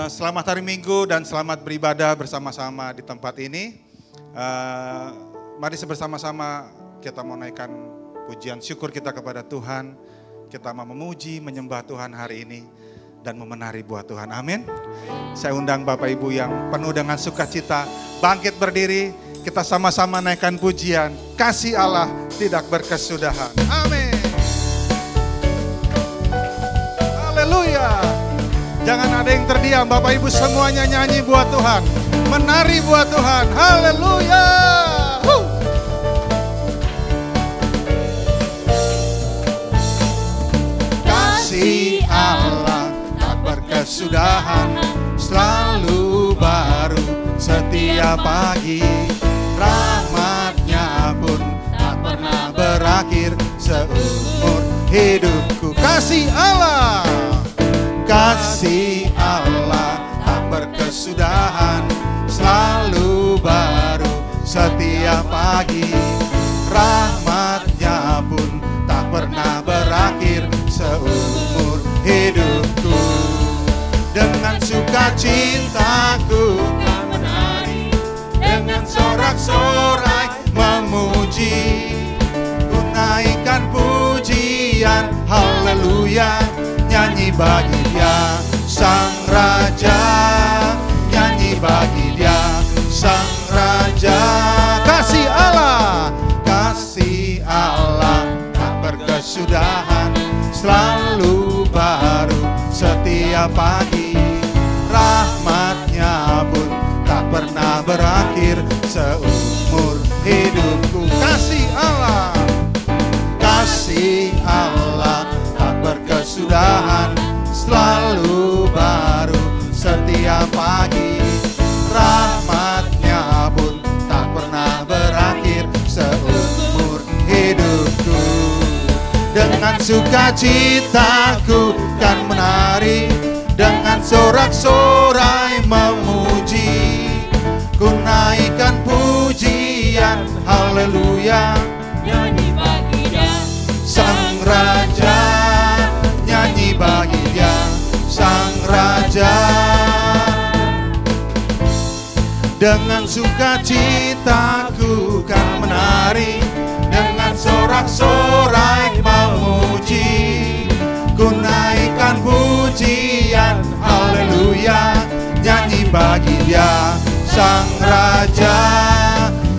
Selamat hari Minggu dan selamat beribadah bersama-sama di tempat ini. Mari bersama-sama kita mau naikkan pujian syukur kita kepada Tuhan. Kita mau memuji, menyembah Tuhan hari ini dan memenari buat Tuhan. Amin. Saya undang Bapak Ibu yang penuh dengan sukacita bangkit berdiri. Kita sama-sama naikkan pujian. Kasih Allah tidak berkesudahan. Amin. Haleluya. Jangan ada yang terdiam, Bapak Ibu semuanya nyanyi buat Tuhan, menari buat Tuhan. Haleluya. Kasih Allah tak berkesudahan, selalu baru setiap pagi. Rahmatnya pun tak pernah berakhir seumur hidupku. Kasih Allah. Kasih Allah tak berkesudahan, selalu baru setiap pagi. Rahmatnya pun tak pernah berakhir seumur hidupku. Dengan sukacitaku kan menari, dengan sorak-sorai memuji. Ku naikkan pujian, haleluya. Nyanyi bagi Dia Sang Raja, nyanyi bagi Dia Sang Raja. Kasih Allah tak berkesudahan, selalu baru setiap pagi. Rahmatnya pun tak pernah berakhir seumur hidupku. Kasih Allah tak berkesudahan, selalu baru setiap pagi. Rahmatnya pun tak pernah berakhir seumur hidupku. Dengan sukacitaku kan menari, dengan sorak-sorai memuji. Ku naikkan pujian, haleluya. Nyanyi bagi Dia Sang Raja, nyanyi bagi Dia Sang Raja. Dengan sukacitaku kan menari, dengan sorak-sorai memuji. Ku naikkan pujian, haleluya. Nyanyi bagi Dia Sang Raja,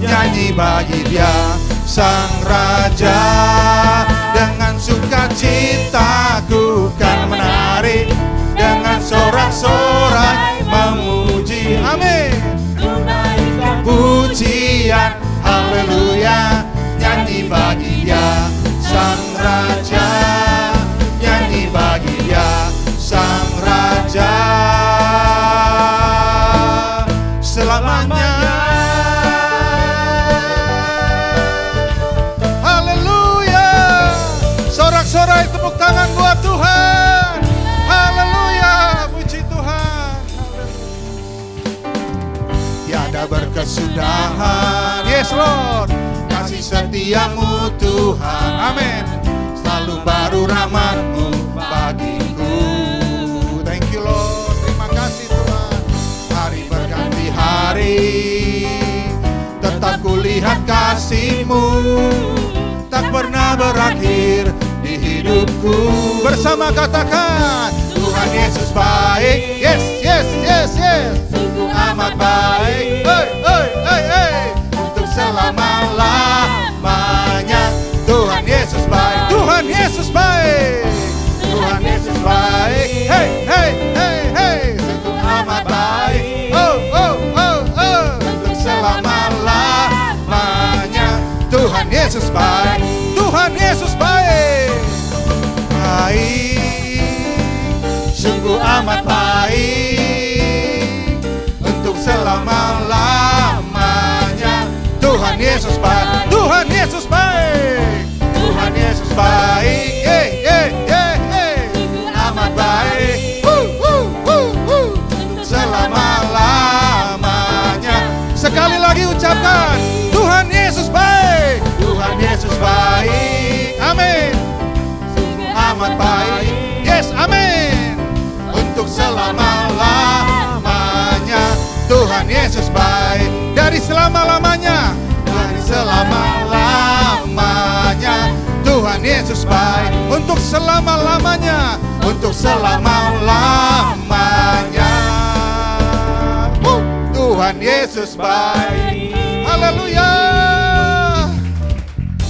nyanyi bagi Dia Sang Raja. Dengan sukacitaku kan menari, dengan sorak-sorai memuji. Amin. Pujian, haleluya. Nyanyi bagi Dia Sang Raja, nyanyi bagi Dia Sang Raja. Selamanya. Sorak-sorai tepuk tangan buat Tuhan. Haleluya, puji Tuhan. Tiada berkesudahan, yes Lord, kasih setiamu Tuhan. Amin. Selalu baru rahmat-Mu bagiku. Thank you Lord, terima kasih Tuhan. Hari berganti hari, tetap kulihat kasih-Mu tak pernah berakhir di hidupku. Bersama katakan, Tuhan Yesus baik. Yes, yes, yes, yes. Sungguh amat baik. Hey, hey, hey, hey. Untuk selama-lamanya. Tuhan Yesus baik. Tuhan Yesus baik. Tuhan Yesus baik. Hey, hey, hey, hey. Sungguh amat baik. Oh, oh, oh, oh. Untuk selama-lamanya. Tuhan Yesus baik. Tuhan Yesus baik. Baik, sungguh amat baik. Untuk selama-lamanya. Tuhan Yesus baik. Tuhan Yesus baik. Tuhan Yesus baik. Hey, hey, hey, hey. Sungguh amat baik. Untuk selama-lamanya. Sekali lagi ucapkan, Tuhan Yesus baik. Tuhan Yesus baik. Amin. Sungguh amat baik. Yes, amin. Untuk selama selama-lamanya. Tuhan Yesus baik dari selama-lamanya. Dari selama-lamanya Tuhan Yesus baik. Untuk selama-lamanya. Untuk selama-lamanya. Tuhan Yesus baik. Haleluya.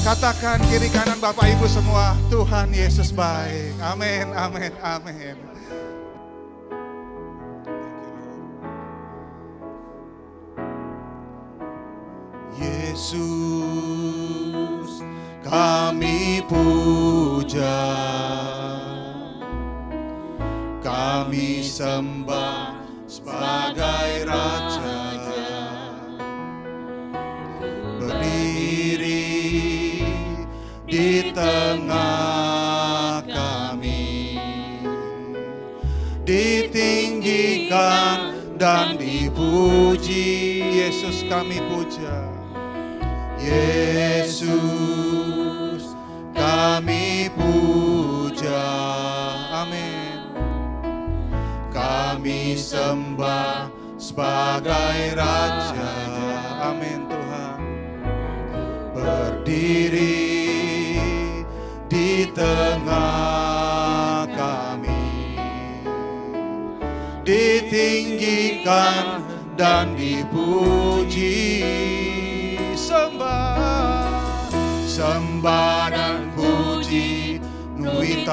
Katakan kiri kanan Bapak Ibu semua, Tuhan Yesus baik. Amin, amin, amin. Yesus kami puja, kami sembah sebagai Raja, berdiri di tengah kami, ditinggikan dan dipuji. Yesus kami puja, Yesus kami puja, amin. Kami sembah sebagai Raja, amin Tuhan. Berdiri di tengah kami, ditinggikan dan dipuji. Sembah, sembah dan puji nuitatamu,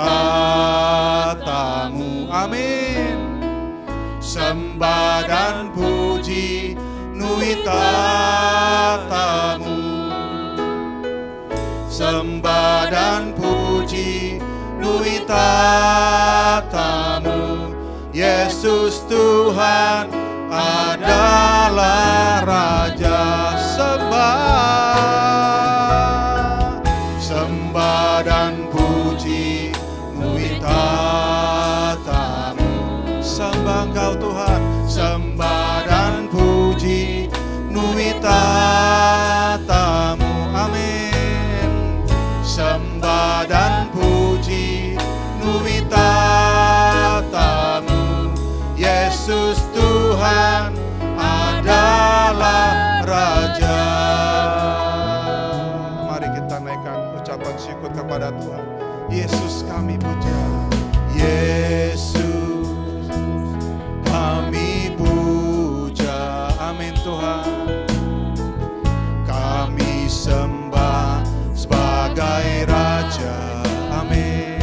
amin. Sembah dan puji nuitatamu, sembah dan puji nuitatamu. Yesus Tuhan adalah Raja. Sembah, sembah dan puji nuitatamu. Sembah Engkau Tuhan, sembah dan puji nuitatamu, amin. Sembah dan puji nuitatamu. Yesus Tuhan adalah Raja. Mari kita naikkan ucapan syukur kepada Tuhan. Yesus kami puja, Yesus kami puja, amin Tuhan. Kami sembah sebagai Raja, amin.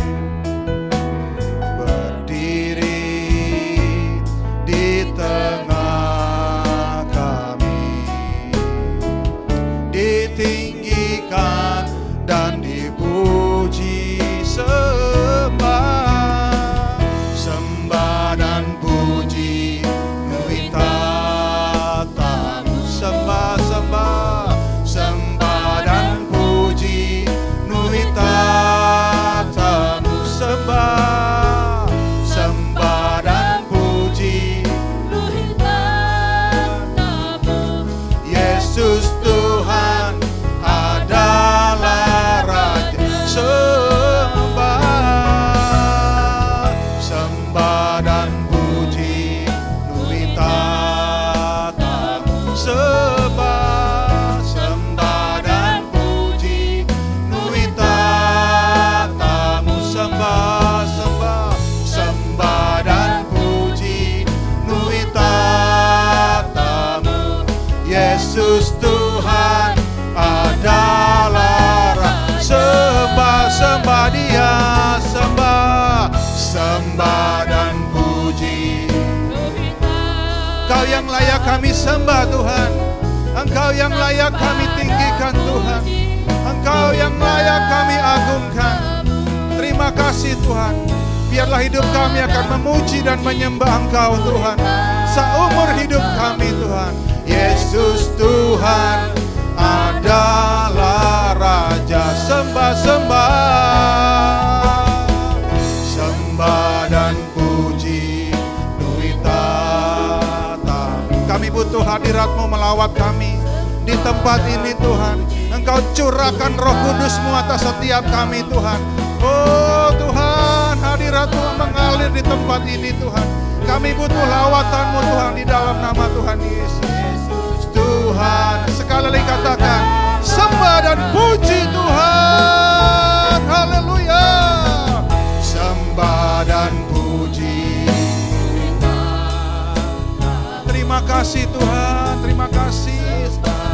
Berdiri di tengah kami, ditinggikan dan dipuji. Sembah, sembah dan puji nuitatamu. Sembah, sembah, sembah dan puji nuitatamu. Sembah, sembah dan puji nuitatamu. Yesus Tuhan adalah Raja. Sembah, sembah dan puji nuitatamu. Sembah, sembah dan puji nuitatamu. Sembah, sembah, sembah dan puji nuitatamu. Yesus Tuhan adalah Raja. Sembah, sembah Dia, sembah, sembah dan puji. Engkau yang layak kami sembah Tuhan, Engkau yang layak kami tinggikan Tuhan, Engkau yang layak kami agungkan. Terima kasih Tuhan. Biarlah hidup kami akan memuji dan menyembah Engkau Tuhan seumur hidup kami Tuhan. Yesus Tuhan adalah Raja. Sembah, sembah, sembah dan puji nuitatamu. Kami butuh hadirat-Mu melawat kami di tempat ini Tuhan. Engkau curahkan Roh Kudus-Mu atas setiap kami Tuhan. Oh Tuhan, hadir hadirat-Mu mengalir di tempat ini Tuhan. Kami butuh lawatan-Mu Tuhan di dalam nama Tuhan Yesus. Tuhan, sekali lagi katakan, sembah dan puji Tuhan. Haleluya. Sembah dan puji. Terima kasih Tuhan, terima kasih.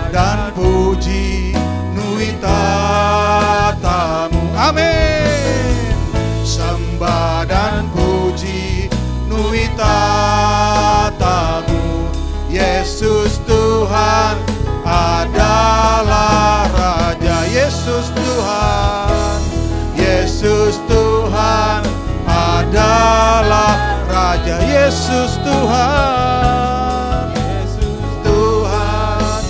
Dan puji nuitatamu. Amin. Sembah dan puji nuitatamu. Yesus Tuhan adalah Raja. Yesus Tuhan, Yesus Tuhan adalah Raja. Yesus Tuhan, Yesus Tuhan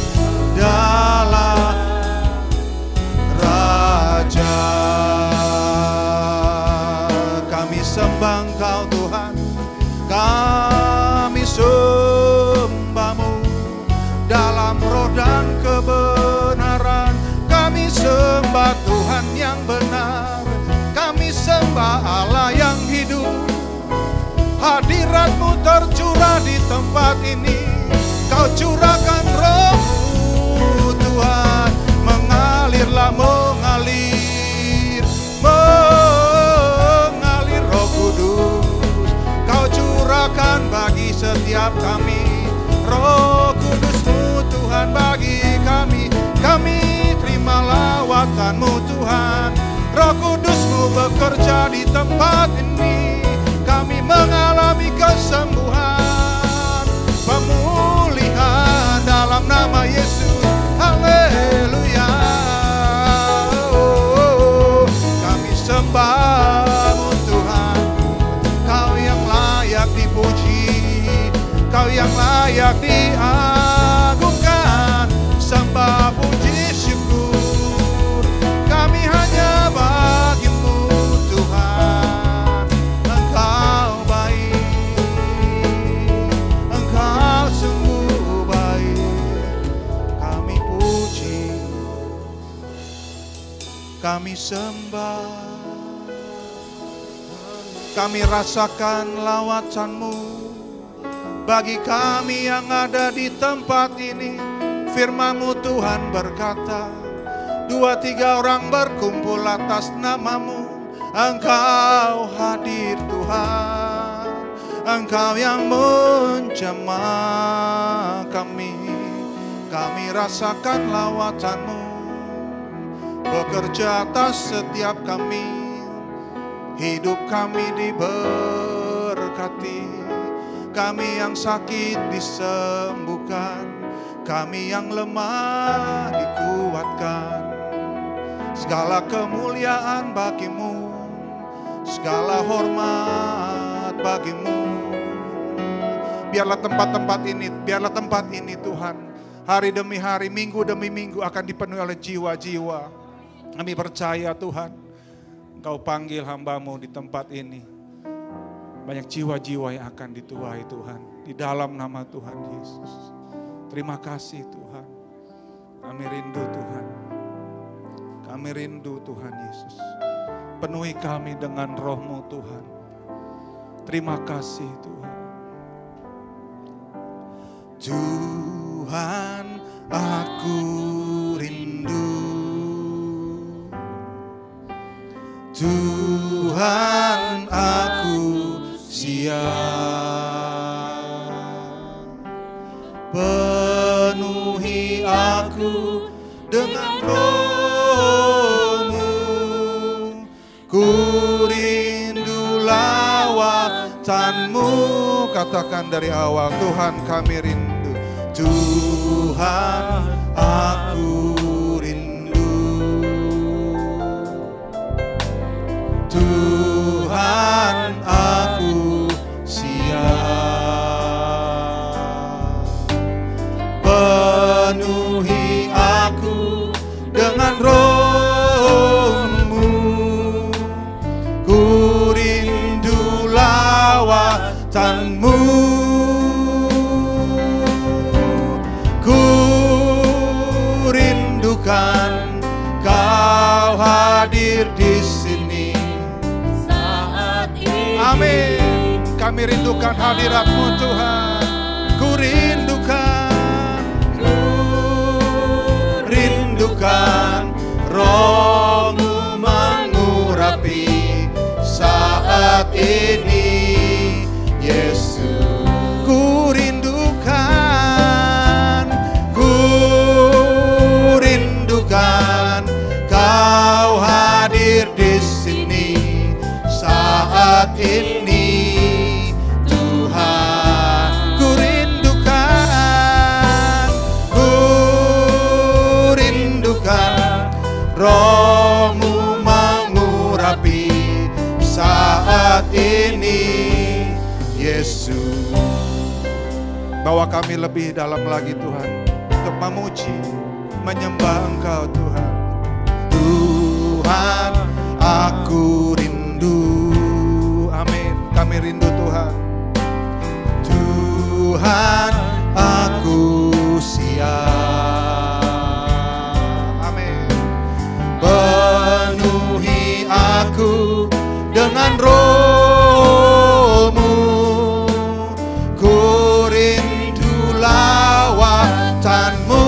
adalah Raja. Kami sembah Engkau Tuhan, kami sembah-Mu dalam roh dan kebenaran. Kami sembah Tuhan yang benar, kami sembah Allah yang hidup. Hadirat-Mu tercurah di tempat ini, Kau curahkan Roh-Mu Tuhan. Mengalirlah, mengalir, mengalir Roh Kudus. Kau curahkan bagi setiap kami Roh Kudus-Mu Tuhan bagi kami. Kami terima lawatan-Mu Tuhan. Roh Kudus-Mu bekerja di tempat ini. Kami mengalami kesembuhan, pemulihan dalam nama Yesus. Haleluya. Oh, kami sembah-Mu Tuhan. Kau yang layak dipuji, Kau yang layak diagungkan. Sembah puji syukur kami hanya bagi-Mu Tuhan. Engkau baik, Engkau sungguh baik. Kami puji, kami sembah, kami rasakan lawatan-Mu bagi kami yang ada di tempat ini. Firman-Mu Tuhan berkata, 2-3 orang berkumpul atas nama-Mu, Engkau hadir Tuhan. Engkau yang menjamah kami. Kami rasakan lawatan-Mu bekerja atas setiap kami. Hidup kami diberkati, kami yang sakit disembuhkan, kami yang lemah dikuatkan. Segala kemuliaan bagi-Mu, segala hormat bagi-Mu. Biarlah tempat ini Tuhan, hari demi hari, minggu demi minggu akan dipenuhi oleh jiwa-jiwa. Kami percaya Tuhan, Engkau panggil hamba-Mu di tempat ini. Banyak jiwa-jiwa yang akan dituai Tuhan, di dalam nama Tuhan Yesus. Terima kasih Tuhan. Kami rindu Tuhan. Kami rindu Tuhan Yesus. Penuhi kami dengan Roh-Mu Tuhan. Terima kasih Tuhan. Tuhan, aku rindu. Tuhan, aku siap. Penuhi aku dengan Roh-Mu. Ku rindu lawatan-Mu. Katakan dari awal, Tuhan kami rindu. Tuhan, aku rindu. Tuhan, aku siap. Penuhi aku dengan Roh-Mu. Ku rindu lawatan-Mu. Ku rindukan Kau hadir di sini. Saat ini kami rindukan hadirat-Mu Tuhan. Ku rindukan Roh-Mu mengurapi saat ini, Yesus. Ku rindukan Kau hadir di sini saat ini, Tuhan. Ku rindukan Roh-Mu mengurapi saat ini, Yesus. Bawa kami lebih dalam lagi Tuhan, untuk memuji, menyembah Engkau Tuhan. Tuhan, aku rindu. Amin. Kami rindu Tuhan. Tuhan, aku siap. Amin. Penuhi aku dengan Roh-Mu. Ku rindu lawatan-Mu.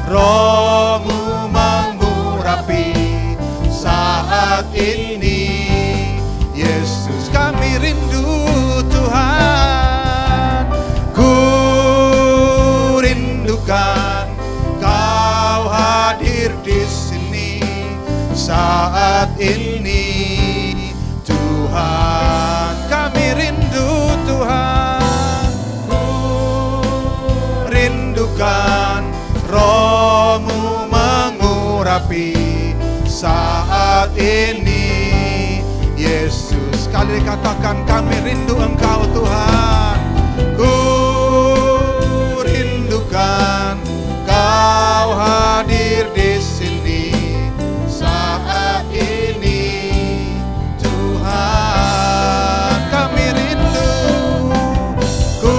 Roh-Mu mengurapi saat ini, Yesus. Kami rindu Tuhan. Ku rindukan Kau hadir di sini saat ini, Tuhan. Kami rindu Tuhan. Ku rindukan Roh-Mu mengurapi saat ini, Yesus. Sekali katakan, kami rindu Engkau Tuhan. Ku rindukan Kau hadir di sini saat ini, Tuhan. Kami rindu. Ku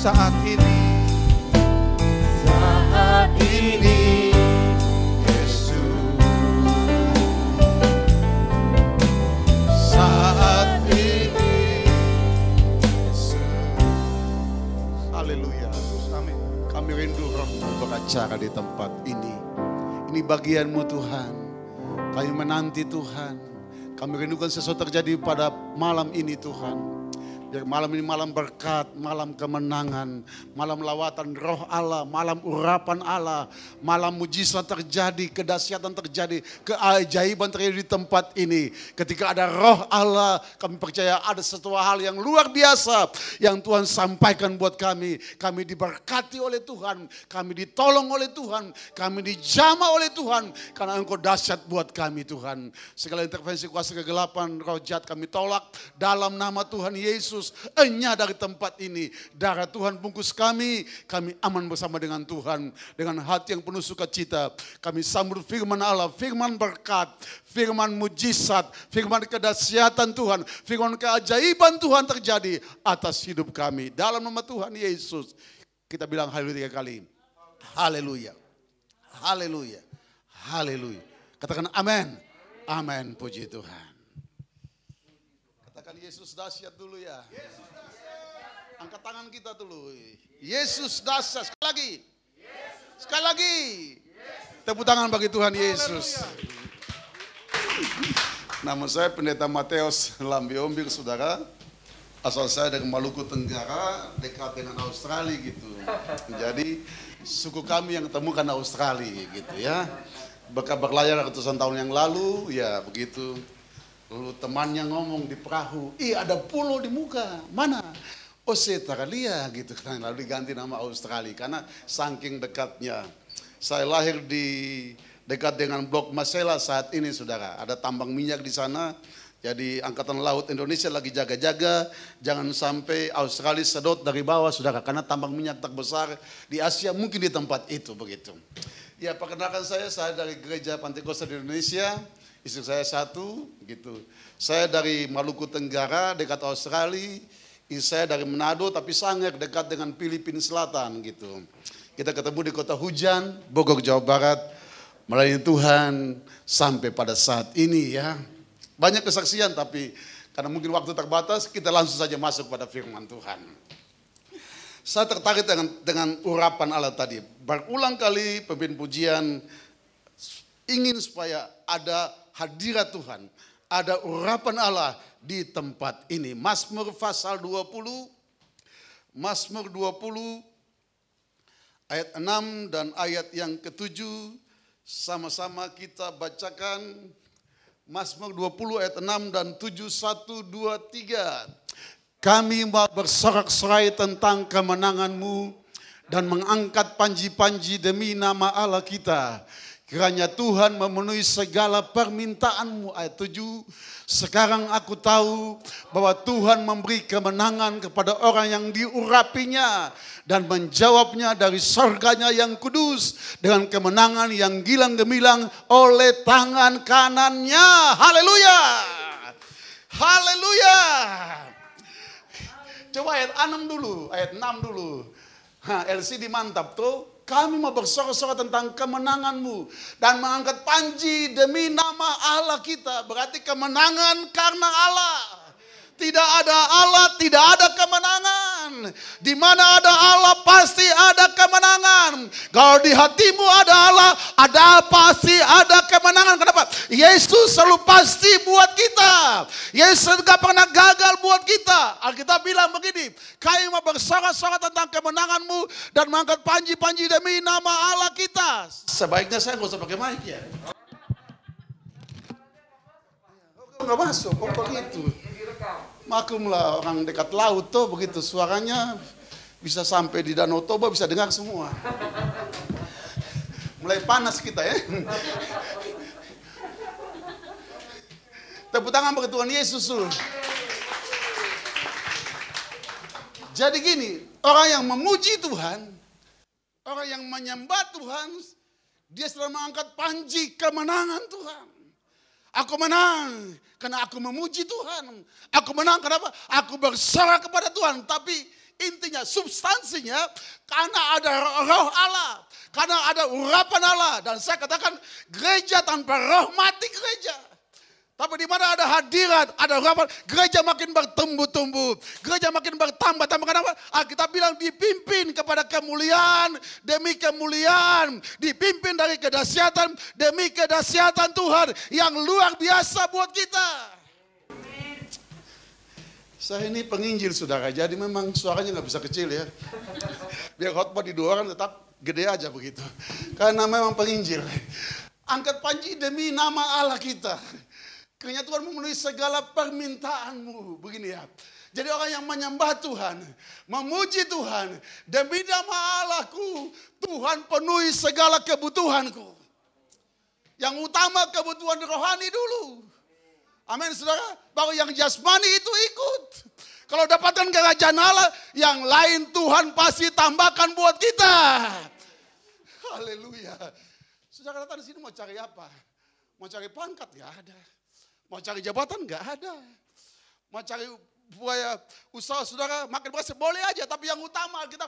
saat ini, Yesus. Saat ini, Yesus. Haleluya. Amin. Kami rindu Roh-Mu beracara di tempat ini. Ini bagian-Mu Tuhan. Kami menanti Tuhan. Kami rindukan sesuatu terjadi pada malam ini Tuhan. Biar malam ini malam berkat, malam kemenangan, malam lawatan Roh Allah, malam urapan Allah, malam mujizat terjadi, kedahsyatan terjadi, keajaiban terjadi di tempat ini. Ketika ada Roh Allah, kami percaya ada sesuatu hal yang luar biasa yang Tuhan sampaikan buat kami. Kami diberkati oleh Tuhan, kami ditolong oleh Tuhan, kami dijamah oleh Tuhan karena Engkau dahsyat buat kami Tuhan. Segala intervensi kuasa kegelapan, roh jahat kami tolak dalam nama Tuhan Yesus. Enyah dari tempat ini. Darah Tuhan bungkus kami aman bersama dengan Tuhan. Dengan hati yang penuh sukacita. Kami sambut firman Allah, firman berkat, firman mujizat, firman kedahsyatan Tuhan, firman keajaiban Tuhan terjadi atas hidup kami. Dalam nama Tuhan Yesus. Kita bilang haleluya 3 kali. Haleluya. Haleluya. Haleluya. Katakan amin. Amin. Puji Tuhan. Yesus dahsyat dulu ya. Angkat tangan kita dulu. Yesus dahsyat. Sekali lagi. Sekali lagi. Tepuk tangan bagi Tuhan Yesus. Nama saya Pendeta Mateus Lambiombir, saudara. Asal saya dari Maluku Tenggara, dekat dengan Australia gitu. Jadi suku kami yang temukan Australia gitu ya. Berlayar ratusan tahun yang lalu, ya begitu. Lalu temannya ngomong di perahu, ada pulau di muka, mana? Australia gitu. Lalu diganti nama Australia karena saking dekatnya. Saya lahir di dekat dengan Blok Masela saat ini saudara. Ada tambang minyak di sana. Jadi Angkatan Laut Indonesia lagi jaga-jaga, jangan sampai Australia sedot dari bawah, saudara, karena tambang minyak terbesar di Asia mungkin di tempat itu begitu. Ya, perkenalkan saya dari Gereja Pantekosta di Indonesia, istri saya satu, gitu. Saya dari Maluku Tenggara, dekat Australia, istri saya dari Manado, tapi sangat dekat dengan Filipina Selatan, gitu. Kita ketemu di kota hujan, Bogor, Jawa Barat, melayani Tuhan sampai pada saat ini ya. Banyak kesaksian, tapi karena mungkin waktu terbatas, kita langsung saja masuk pada firman Tuhan. Saya tertarik dengan urapan Allah tadi. Berulang kali pemimpin pujian ingin supaya ada hadirat Tuhan, ada urapan Allah di tempat ini. Mazmur pasal 20, Mazmur 20 ayat 6 dan ayat yang ke-7, sama-sama kita bacakan. Mazmur 20 ayat 6 dan 7, 1, 2, 3. Kami mau bersorak-sorai tentang kemenangan-Mu dan mengangkat panji-panji demi nama Allah kita. Kiranya Tuhan memenuhi segala permintaan-Mu. Ayat 7. Sekarang aku tahu bahwa Tuhan memberi kemenangan kepada orang yang diurapinya dan menjawabnya dari surganya yang kudus dengan kemenangan yang gilang gemilang oleh tangan kanannya. Haleluya. Haleluya. Coba ayat 6 dulu, ayat 6 dulu. LCD mantap tuh. Kami mau bersorak-sorak tentang kemenangan-Mu dan mengangkat panji demi nama Allah kita. Berarti kemenangan karena Allah. Tidak ada Allah, tidak ada kemenangan. Di mana ada Allah pasti ada kemenangan. Kalau di hatimu ada Allah, pasti ada kemenangan. Kenapa? Yesus selalu pasti buat kita. Yesus gak pernah gagal buat kita. Alkitab bilang begini, kami mau bersorak-sorak tentang kemenangan-Mu dan mengangkat panji-panji demi nama Allah kita. Sebaiknya saya gak usah pakai mic ya. Gak masuk, kok begitu. Maklumlah orang dekat laut tuh begitu, suaranya bisa sampai di Danau Toba, bisa dengar semua. Mulai panas kita ya. Tepuk tangan bagi Tuhan Yesus. Jadi gini, orang yang memuji Tuhan, orang yang menyembah Tuhan, dia selalu mengangkat panji kemenangan Tuhan. Aku menang karena aku memuji Tuhan. Aku menang kenapa? Aku bersorak kepada Tuhan. Tapi intinya, substansinya, karena ada roh Allah. Karena ada urapan Allah. Dan saya katakan, gereja tanpa roh mati gereja. Tapi di mana ada hadirat, ada urapan, gereja makin bertumbuh-tumbuh. Gereja makin bertambah-tambah. Kenapa? Kita bilang dipimpin kepada kemuliaan demi kemuliaan. Dipimpin dari kedahsyatan demi kedahsyatan Tuhan yang luar biasa buat kita. Saya ini penginjil saudara, jadi memang suaranya nggak bisa kecil ya. Biar khotbah di dua orang tetap gede aja begitu. Karena memang penginjil. Angkat panji demi nama Allah kita. Kiranya Tuhan memenuhi segala permintaan-Mu. Begini ya. Jadi orang yang menyembah Tuhan, memuji Tuhan, demi nama Allahku, Tuhan penuhi segala kebutuhanku. Yang utama kebutuhan rohani dulu. Amin saudara. Bahwa yang jasmani itu ikut. Kalau dapatkan kerajaan Allah, yang lain Tuhan pasti tambahkan buat kita. Haleluya. Saudara datang di sini mau cari apa? Mau cari pangkat? Gak ada. Mau cari jabatan? Gak ada. Mau cari buaya usaha saudara makin berhasil? Boleh aja. Tapi yang utama kita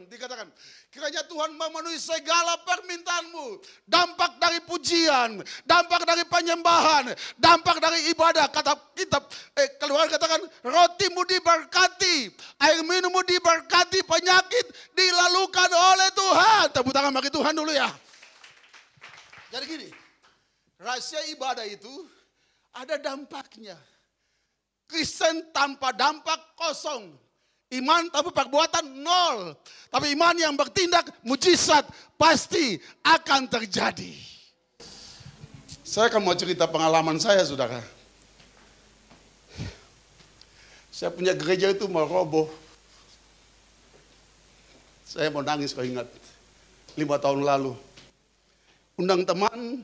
dikatakan. Kiranya Tuhan memenuhi segala permintaan-Mu. Dampak dari pujian. Dampak dari penyembahan. Dampak dari ibadah. Kata kitab, keluar katakan, rotimu diberkati. Air minummu diberkati. Penyakit dilalukan oleh Tuhan. Tepuk tangan bagi Tuhan dulu ya. Jadi gini. Rahasia ibadah itu ada dampaknya. Kristen tanpa dampak kosong. Iman tanpa perbuatan nol. Tapi iman yang bertindak mujizat pasti akan terjadi. Saya akan mau cerita pengalaman saya saudara. Saya punya gereja itu mau roboh. Saya mau nangis kalau ingat. 5 tahun lalu. Undang teman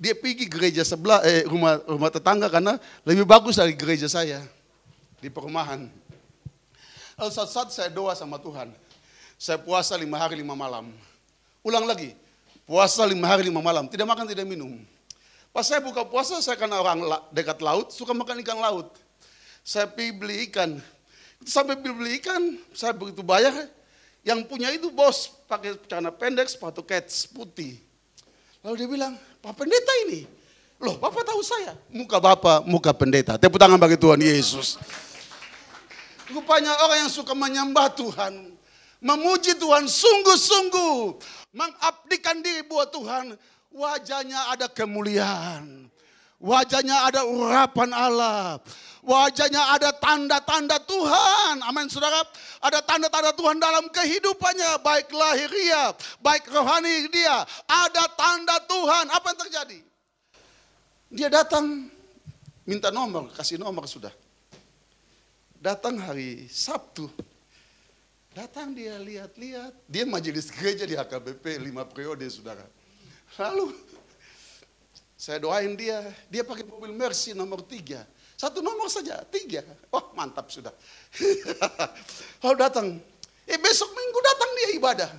dia pergi gereja sebelah, rumah tetangga karena lebih bagus dari gereja saya di perumahan. Lalu saat saya doa sama Tuhan, saya puasa 5 hari 5 malam. Ulang lagi, puasa 5 hari 5 malam, tidak makan tidak minum. Pas saya buka puasa, saya karena orang dekat laut, suka makan ikan laut. Saya pergi beli ikan, sampai beli ikan, saya begitu bayar, yang punya itu bos pakai celana pendek, sepatu kets putih. Lalu dia bilang, Pak Pendeta ini. Loh, Bapak tahu saya. Muka Bapak, muka pendeta. Tepuk tangan bagi Tuhan Yesus. Rupanya orang yang suka menyembah Tuhan, memuji Tuhan sungguh-sungguh, mengabdikan diri buat Tuhan, wajahnya ada kemuliaan. Wajahnya ada urapan Allah. Wajahnya ada tanda-tanda Tuhan. Amin saudara. Ada tanda-tanda Tuhan dalam kehidupannya. Baik lahiriah, baik rohani dia. Ada tanda Tuhan. Apa yang terjadi? Dia datang minta nomor, kasih nomor sudah. Datang hari Sabtu. Datang dia lihat-lihat. Dia majelis gereja di HKBP 5 periode saudara. Lalu saya doain dia pakai mobil Mercy nomor 3. Satu nomor saja, 3. Wah mantap sudah. Lalu datang, besok minggu datang dia ibadah.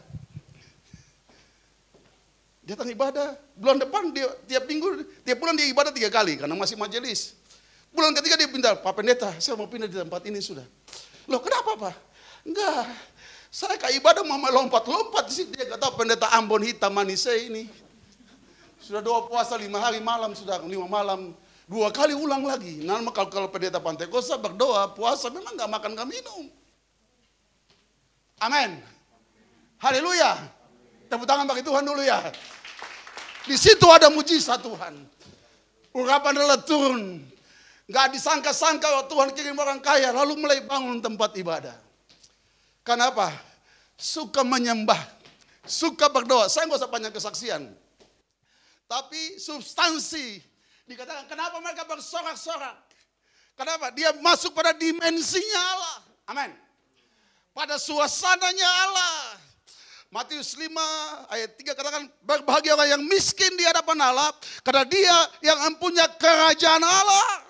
Datang ibadah, bulan depan dia tiap minggu, tiap bulan dia ibadah 3 kali karena masih majelis. Bulan ketiga dia pindah, Pak Pendeta, saya mau pindah di tempat ini sudah. Loh kenapa Pak? Enggak, saya ke ibadah mau lompat-lompat di sini. Dia kata Pendeta Ambon hitam manis ini. Sudah doa puasa 5 hari malam, sudah 5 malam. 2 kali ulang lagi. Nah, kalau pendeta Pantekosta berdoa, puasa memang gak makan gak minum. Amin. Haleluya. Tepuk tangan bagi Tuhan dulu ya. Di situ ada mujizat Tuhan. Urapan Allah turun. Gak disangka-sangka bahwa Tuhan kirim orang kaya lalu mulai bangun tempat ibadah. Kenapa? Suka menyembah. Suka berdoa. Saya gak usah panjang kesaksian. Tapi substansi. Dikatakan kenapa mereka bersorak-sorak? Kenapa? Dia masuk pada dimensinya Allah. Amin. Pada suasananya Allah. Matius 5 ayat 3 katakan berbahagia orang yang miskin di hadapan Allah. Karena dia yang mempunyai kerajaan Allah.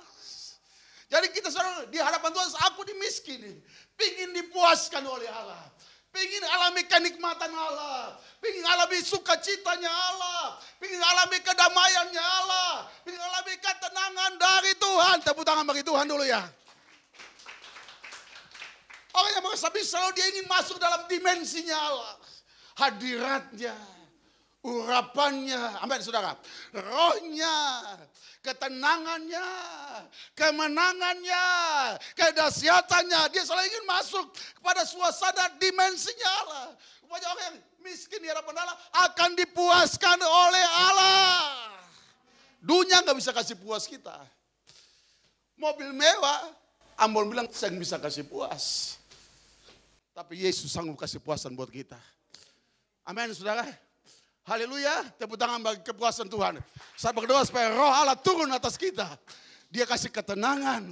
Jadi kita selalu di hadapan Tuhan, aku dimiskini. Pingin dipuaskan oleh Allah. Pingin alami kenikmatan Allah. Pingin alami sukacitanya Allah. Pingin alami kedamaiannya Allah. Pingin alami ketenangan dari Tuhan. Tepuk tangan bagi Tuhan dulu ya. Orang yang merasa bisa selalu dia ingin masuk dalam dimensinya Allah. Hadiratnya. Urapannya. Amin saudara. Rohnya. Ketenangannya, kemenangannya, kedahsyatannya. Dia selalu ingin masuk kepada suasana dimensinya Allah. Rupanya orang yang miskin di hadapan Allah akan dipuaskan oleh Allah. Dunia gak bisa kasih puas kita. Mobil mewah, Ambon bilang saya bisa kasih puas. Tapi Yesus sanggup kasih puasan buat kita. Amin saudara. Haleluya, tepuk tangan bagi kepuasan Tuhan. Saya berdoa supaya roh Allah turun atas kita. Dia kasih ketenangan,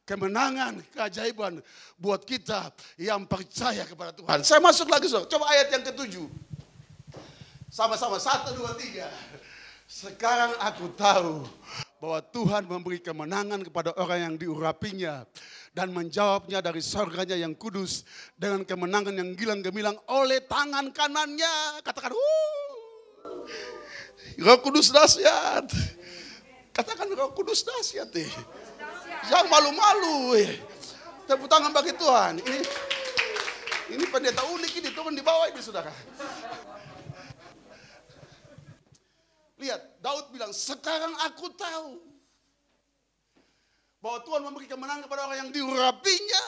kemenangan, keajaiban buat kita yang percaya kepada Tuhan. Saya masuk lagi, so. Coba ayat yang ke-7. Sama-sama, 1, 2, 3. Sekarang aku tahu bahwa Tuhan memberi kemenangan kepada orang yang diurapinya. Dan menjawabnya dari surganya yang kudus dengan kemenangan yang gilang gemilang oleh tangan kanannya. Katakan, Roh Kudus dahsyat. Katakan Roh Kudus dahsyat. Jangan malu-malu. Tepuk tangan bagi Tuhan. Ini pendeta unik ini, turun di bawah ini saudara. Lihat, Daud bilang, sekarang aku tahu bahwa Tuhan memberi kemenangan kepada orang yang diurapinya.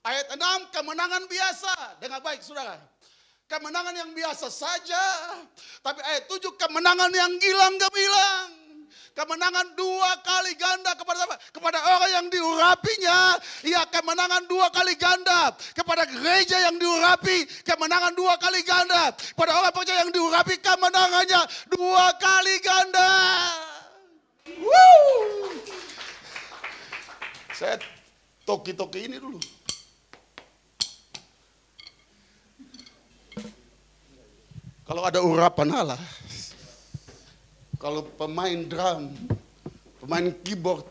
Ayat 6, kemenangan biasa. Dengar baik saudara. Kemenangan yang biasa saja. Tapi ayat 7, kemenangan yang gilang gemilang. Kemenangan 2 kali ganda kepada siapa? Kepada orang yang diurapinya. Ya, kemenangan 2 kali ganda. Kepada gereja yang diurapi, kemenangan 2 kali ganda. Pada orang percaya yang diurapi, kemenangannya 2 kali ganda. Woo! Saya toki-toki ini dulu. Kalau ada urapan Allah, Kalau pemain drum, pemain keyboard,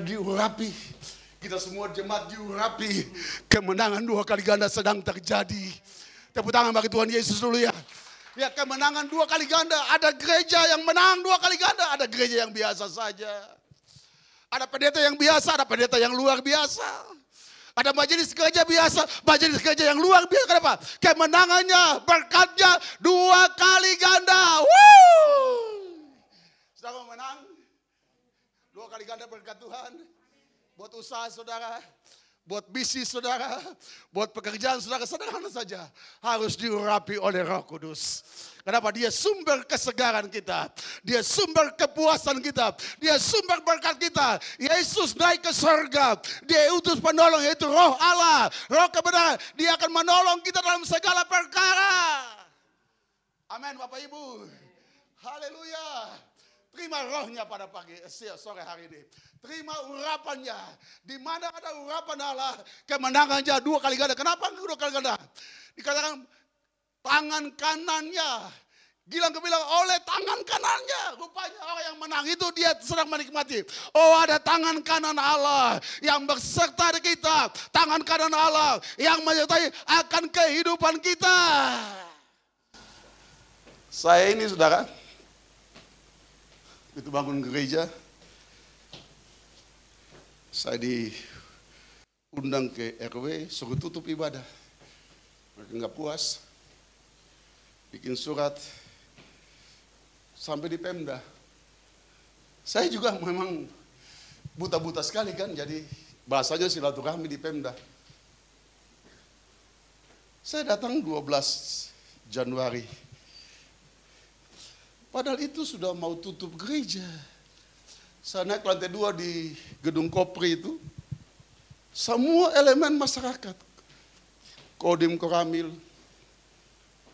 diurapi, kita semua jemaat diurapi, kemenangan 2 kali ganda sedang terjadi. Tepuk tangan bagi Tuhan Yesus dulu ya. Ya, kemenangan 2 kali ganda. Ada gereja yang menang 2 kali ganda, ada gereja yang biasa saja. Ada pendeta yang biasa, ada pendeta yang luar biasa. Ada majelis gereja biasa, majelis gereja yang luar biasa. Kenapa? Kemenangannya, berkatnya 2 kali ganda. Saudara mau menang? 2 kali ganda berkat Tuhan. Buat usaha saudara, buat bisnis saudara, buat pekerjaan saudara, sederhana saja. Harus diurapi oleh Roh Kudus. Kenapa? Dia sumber kesegaran kita. Dia sumber kepuasan kita. Dia sumber berkat kita. Yesus naik ke surga. Dia utus penolong, yaitu Roh Allah. Roh kebenaran. Dia akan menolong kita dalam segala perkara. Amin Bapak Ibu. Haleluya. Terima rohnya pada sore hari ini. Terima urapannya. Di mana ada urapan Allah, kemenangannya 2 kali ganda. Kenapa 2 kali ganda? Dikatakan tangan kanannya. Gilang kebilang oleh tangan kanannya. Rupanya orang yang menang itu dia sedang menikmati. Oh, ada tangan kanan Allah yang berserta di kita. Tangan kanan Allah yang menyertai akan kehidupan kita. Saya ini saudara, itu bangun gereja, saya diundang ke RW, suruh tutup ibadah. Mereka nggak puas, bikin surat sampai di Pemda. Saya juga memang buta-buta sekali kan, jadi bahasanya silaturahmi di Pemda. Saya datang 12 Januari. Padahal itu sudah mau tutup gereja. Saya naik ke lantai 2 di gedung Kopri itu. Semua elemen masyarakat. Kodim Koramil,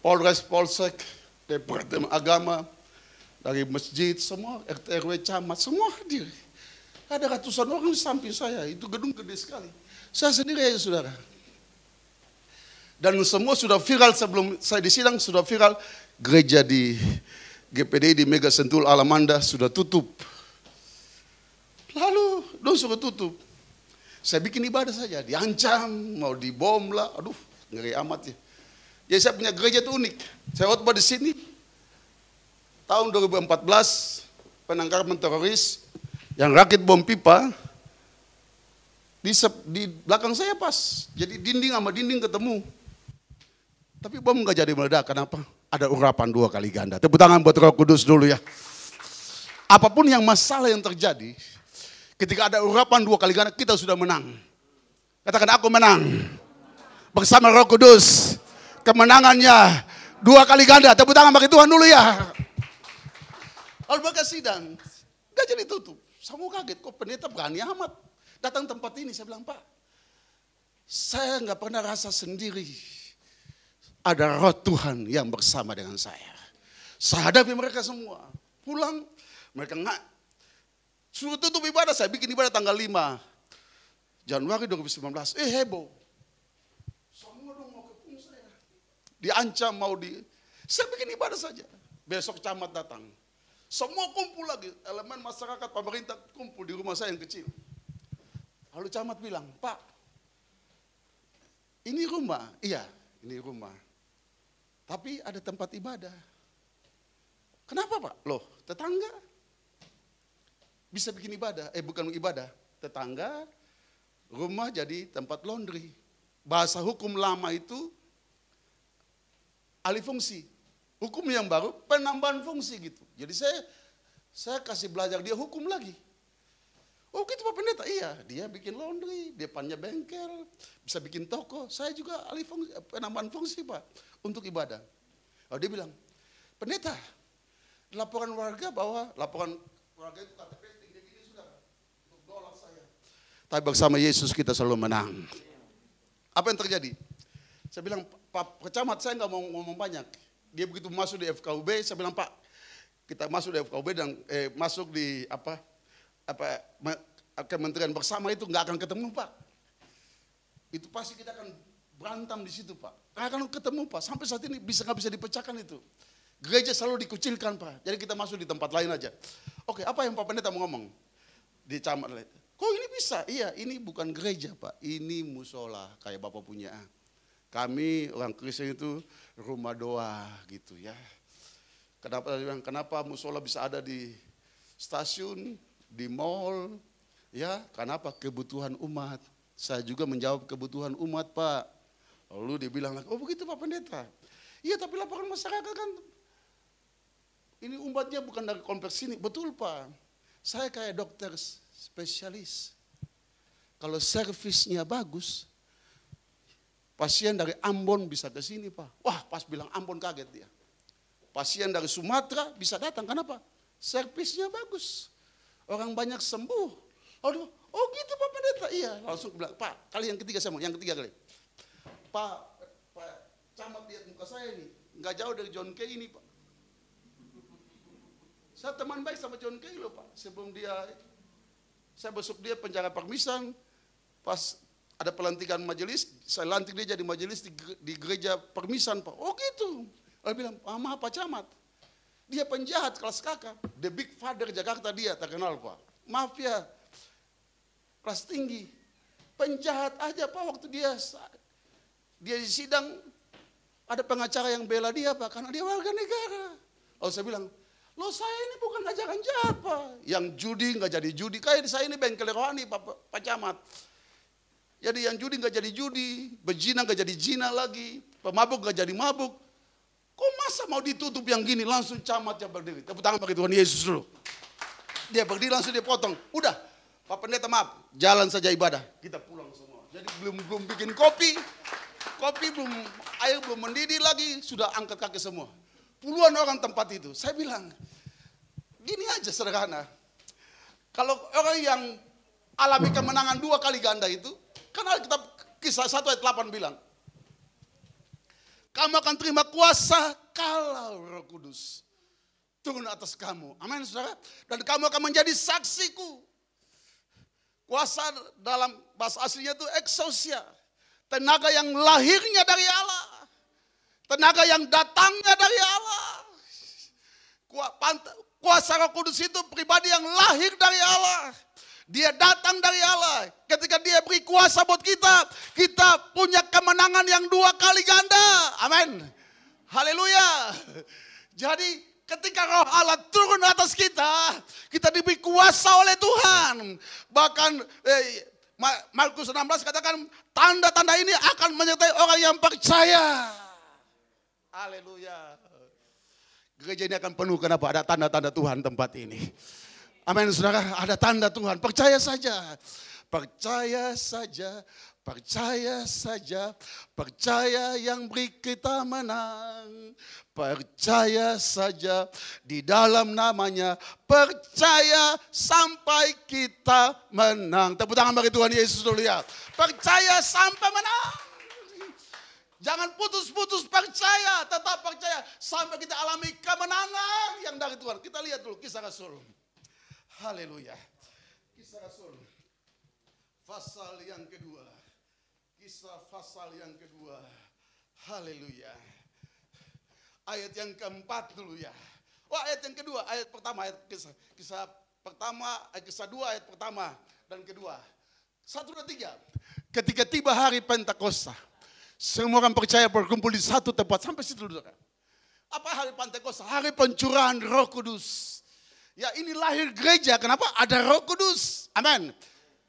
Polres Polsek, Departemen Agama, dari masjid, semua RT RW camat, semua hadir. Ada ratusan orang di samping saya, itu gedung gede sekali. Saya sendiri aja saudara. Dan semua sudah viral sebelum saya disidang, sudah viral. Gereja di GPD di Mega Sentul Alamanda sudah tutup. Lalu dong suruh tutup. Saya bikin ibadah saja, diancam, mau dibom lah. Aduh, ngeri amat ya. Jadi saya punya gereja itu unik. Saya khotbah di sini. Tahun 2014, penangkapan teroris yang rakit bom pipa di belakang saya pas. Jadi dinding sama dinding ketemu. Tapi bom nggak jadi meledak. Kenapa? Ada urapan 2 kali ganda. Tepuk tangan buat Roh Kudus dulu ya. Apapun yang masalah yang terjadi, ketika ada urapan 2 kali ganda, kita sudah menang. Katakan aku menang. Bersama Roh Kudus. Kemenangannya 2 kali ganda. Tepuk tangan bagi Tuhan dulu ya. Lalu mereka sidang. Gak jadi tutup. Semua kaget. Kok pendeta berani amat datang tempat ini. Saya bilang, Pak, saya gak pernah rasa sendiri. Ada roh Tuhan yang bersama dengan saya. Saya hadapi mereka semua. Pulang, mereka nggak suruh tutup ibadah. Saya bikin ibadah tanggal 5 Januari 2019. Heboh. Semua dong mau kepung saya. Diancam mau saya bikin ibadah saja. Besok camat datang. Semua kumpul lagi. Elemen masyarakat, pemerintah kumpul di rumah saya yang kecil. Lalu camat bilang, Pak, ini rumah. Iya, ini rumah. Tapi ada tempat ibadah. Kenapa Pak? Loh, tetangga bisa bikin ibadah. Bukan ibadah. Tetangga, rumah jadi tempat laundry. Bahasa hukum lama itu alih fungsi. Hukum yang baru penambahan fungsi gitu. Jadi saya kasih belajar dia hukum lagi. Oh gitu Pak Pendeta? Iya, dia bikin laundry, depannya bengkel, bisa bikin toko. Saya juga alih fungsi, penambahan fungsi Pak, untuk ibadah. Lalu dia bilang, Pendeta, laporan warga bahwa, laporan warga itu KTP tinggi-tinggi sudah, untuk dolar saya. Tapi bersama Yesus kita selalu menang. Apa yang terjadi? Saya bilang, Pak Camat saya nggak mau ngomong banyak. Dia begitu masuk di FKUB, saya bilang, Pak, kita masuk di FKUB dan masuk di kementerian bersama itu nggak akan ketemu Pak. Itu pasti kita akan berantem di situ Pak. Nggak akan ketemu Pak. Sampai saat ini nggak bisa dipecahkan itu. Gereja selalu dikucilkan Pak. Jadi kita masuk di tempat lain aja. Oke, apa yang Pak Pendeta mau ngomong? Di camat lain. Kok ini bisa? Iya, ini bukan gereja Pak. Ini musola kayak Bapak punya. Kami orang Kristen itu rumah doa gitu ya. Kenapa musola bisa ada di stasiun, di mall? Ya, kenapa? Kebutuhan umat. Saya juga menjawab kebutuhan umat Pak. Lalu dia bilang, oh begitu Pak Pendeta. Iya, tapi laporan masyarakat kan ini umatnya bukan dari kompleks ini. Betul Pak, saya kayak dokter spesialis. Kalau servisnya bagus, pasien dari Ambon bisa ke sini Pak. Wah pas bilang Ambon kaget dia. Pasien dari Sumatera bisa datang, kenapa? Servisnya bagus. Orang banyak sembuh. Aduh, oh gitu Pak Pendeta. Iya, langsung bilang, Pak kali yang ketiga saya mau, yang ketiga kali. Pak camat lihat muka saya ini, nggak jauh dari John Kay ini Pak. Saya teman baik sama John Kay loh Pak. Sebelum saya besuk dia penjara Parmisan, pas ada pelantikan majelis, saya lantik dia jadi majelis di gereja Parmisan Pak. Oh gitu. Lalu bilang, maaf Pak Camat, dia penjahat kelas kakak, the big father Jakarta dia terkenal Pak. Maaf ya, kelas tinggi, penjahat aja Pak waktu dia di sidang, ada pengacara yang bela dia Pak, karena dia warga negara. Lalu saya bilang, loh saya ini bukan ajaran jahat Pak. Yang judi nggak jadi judi. Kayak saya ini bengkel rohani Pak Camat. Jadi yang judi nggak jadi judi, berzina nggak jadi zina lagi, pemabuk nggak jadi mabuk. Kok masa mau ditutup yang gini? Langsung camatnya berdiri. Tepuk tangan bagi Tuhan Yesus dulu. Dia berdiri langsung dia potong. Udah, Pak Pendeta maaf, jalan saja ibadah. Kita pulang semua. Jadi belum bikin kopi belum, air belum mendidih lagi, sudah angkat kaki semua. Puluhan orang tempat itu. Saya bilang, gini aja sederhana. Kalau orang yang alami kemenangan 2 kali ganda itu, kan Alkitab Kisah 1 ayat 8 bilang, kamu akan terima kuasa kalau Roh Kudus turun atas kamu. Amin saudara. Dan kamu akan menjadi saksiku. Kuasa dalam bahasa aslinya itu exousia. Tenaga yang lahirnya dari Allah. Tenaga yang datangnya dari Allah. Kuasa Roh Kudus itu pribadi yang lahir dari Allah. Dia datang dari Allah. Ketika dia beri kuasa buat kita, kita punya kemenangan yang 2 kali ganda. Amin. Haleluya. Jadi ketika Roh Allah turun atas kita, kita diberi kuasa oleh Tuhan. Bahkan Markus 16 katakan, tanda-tanda ini akan menyertai orang yang percaya. Haleluya. Gereja ini akan penuh, kenapa? Ada tanda-tanda Tuhan tempat ini. Amin saudara, ada tanda Tuhan. Percaya saja. Percaya saja. Percaya saja. Percaya yang beri kita menang. Percaya saja di dalam namanya. Percaya sampai kita menang. Tepuk tangan bagi Tuhan Yesus dulu ya. Percaya sampai menang. Jangan putus-putus percaya, tetap percaya sampai kita alami kemenangan yang dari Tuhan. Kita lihat dulu Kisah Rasul. Haleluya. Kisah Rasul. Pasal yang kedua. Kisah pasal yang kedua. Haleluya. Ayat yang keempat dulu ya. Wah ayat yang kedua, ayat pertama, ayat kisah pertama, ayat kisah 2 ayat pertama dan kedua. 1, 2, 3. Ketika tiba hari Pentakosta, semua orang percaya berkumpul di satu tempat. Sampai situ dulu. Apa hari Pentakosta? Hari pencurahan Roh Kudus. Ya ini lahir gereja. Kenapa? Ada Roh Kudus. Amin.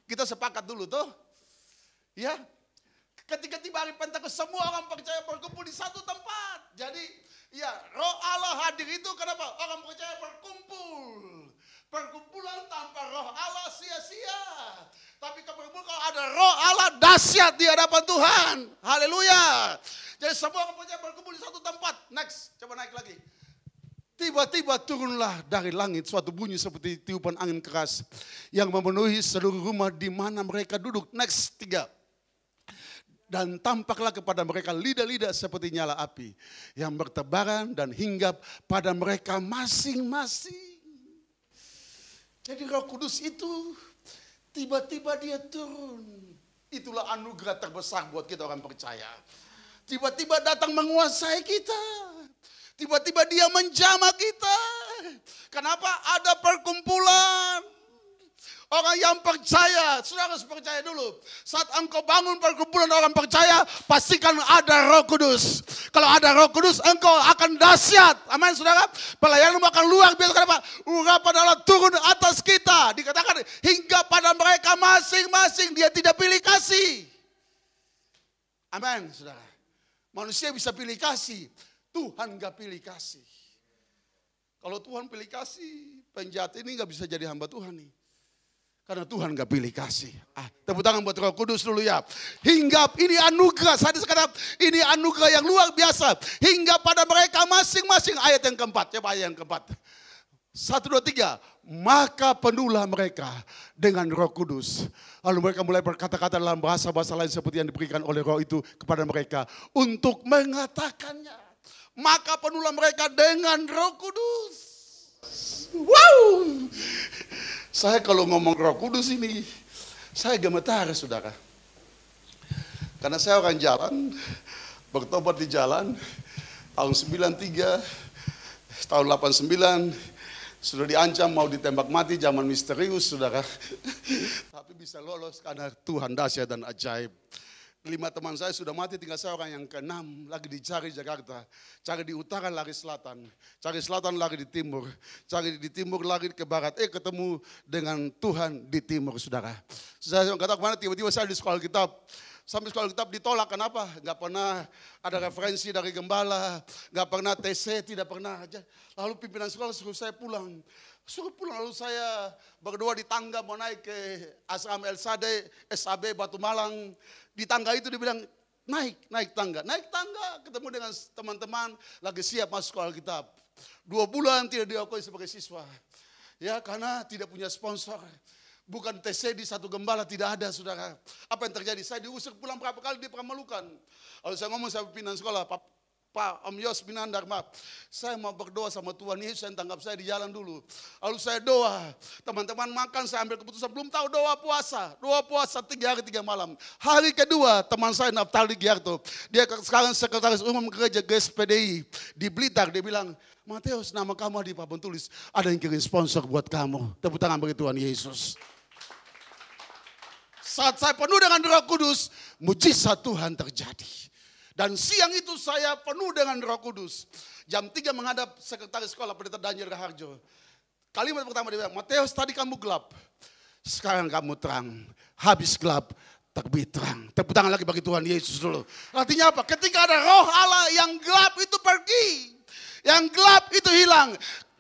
Kita sepakat dulu tuh. Ya. Ketika tiba hari Pentakosta, semua orang percaya berkumpul di satu tempat. Jadi ya Roh Allah hadir itu kenapa? Orang percaya berkumpul. Perkumpulan tanpa Roh Allah sia-sia. Tapi kalau ada Roh Allah dahsyat di hadapan Tuhan. Haleluya. Jadi semua orang percaya berkumpul di satu tempat. Next, coba naik lagi. Tiba-tiba turunlah dari langit suatu bunyi seperti tiupan angin keras yang memenuhi seluruh rumah di mana mereka duduk. Next, 3. Dan tampaklah kepada mereka lidah-lidah seperti nyala api yang bertebaran dan hinggap pada mereka masing-masing. Jadi Roh Kudus itu tiba-tiba dia turun. Itulah anugerah terbesar buat kita orang percaya. Tiba-tiba datang menguasai kita. Tiba-tiba dia menjamah kita. Kenapa? Ada perkumpulan. Orang yang percaya, saudara harus percaya dulu. Saat engkau bangun perkumpulan orang percaya, pastikan ada Roh Kudus. Kalau ada Roh Kudus, engkau akan dahsyat. Amin, saudara. Pelayananmu akan luar biasa. Kenapa? Urapan Allah turun atas kita. Dikatakan hingga pada mereka masing-masing dia tidak pilih kasih. Amin, saudara. Manusia bisa pilih kasih, Tuhan gak pilih kasih. Kalau Tuhan pilih kasih, penjahat ini gak bisa jadi hamba Tuhan nih. Karena Tuhan gak pilih kasih. Tepuk tangan buat Roh Kudus dulu ya. Hingga ini anugerah, saya sekarang ini anugerah yang luar biasa. Hingga pada mereka masing-masing, ayat yang keempat, coba ayat yang keempat. 1, 2, 3, maka penuhlah mereka dengan Roh Kudus. Lalu mereka mulai berkata-kata dalam bahasa-bahasa lain seperti yang diberikan oleh Roh itu kepada mereka untuk mengatakannya. Maka penuhlah mereka dengan Roh Kudus. Wow! Saya kalau ngomong Roh Kudus ini, saya gemetar, saudara. Karena saya orang jalan, bertobat di jalan, tahun 93, tahun 89, sudah diancam mau ditembak mati, zaman misterius, saudara. Tapi bisa lolos karena Tuhan dahsyat dan ajaib. 5 teman saya sudah mati, tinggal saya orang yang ke-6 lagi dicari Jakarta. Cari di utara, lari selatan. Cari selatan, lari di timur. Cari di timur, lari ke barat. Ketemu dengan Tuhan di timur, saudara. Saya kata kemana, tiba-tiba saya di sekolah kitab. Sampai sekolah kitab ditolak, kenapa? Gak pernah ada referensi dari gembala. Gak pernah TC, tidak pernah aja. Lalu pimpinan sekolah suruh saya pulang. Lalu saya berdoa di tangga mau naik ke Asram El Sade, SAB Batu Malang. Di tangga itu dia bilang, naik tangga ketemu dengan teman-teman lagi siap masuk sekolah kitab. 2 bulan tidak diakui sebagai siswa. Ya, karena tidak punya sponsor. Bukan TC di satu gembala, tidak ada, saudara. Apa yang terjadi? Saya diusir pulang berapa kali di Pamalukan. Lalu saya ngomong sama pimpinan sekolah, Pak Om Yos Binandar, maaf, saya mau berdoa sama Tuhan Yesus, saya tangkap saya di jalan dulu. Lalu saya doa, teman-teman makan, saya ambil keputusan, belum tahu doa puasa 3 hari 3 malam. Hari kedua, teman saya Naftali Giarto, dia sekarang sekretaris umum gereja GSPDI di Blitar, dia bilang, Mateus, nama kamu di papan tulis, ada yang kirim sponsor buat kamu. Tepuk tangan bagi Tuhan Yesus. Saat saya penuh dengan Roh Kudus, mujizat Tuhan terjadi. Dan siang itu saya penuh dengan Roh Kudus. Jam 3 menghadap sekretaris sekolah Pendeta Daniel Raharjo. Kalimat pertama dia bilang, Mateus tadi kamu gelap, sekarang kamu terang. Habis gelap, terbit terang. Tepuk tangan lagi bagi Tuhan Yesus dulu. Artinya apa? Ketika ada roh Allah, yang gelap itu pergi. Yang gelap itu hilang.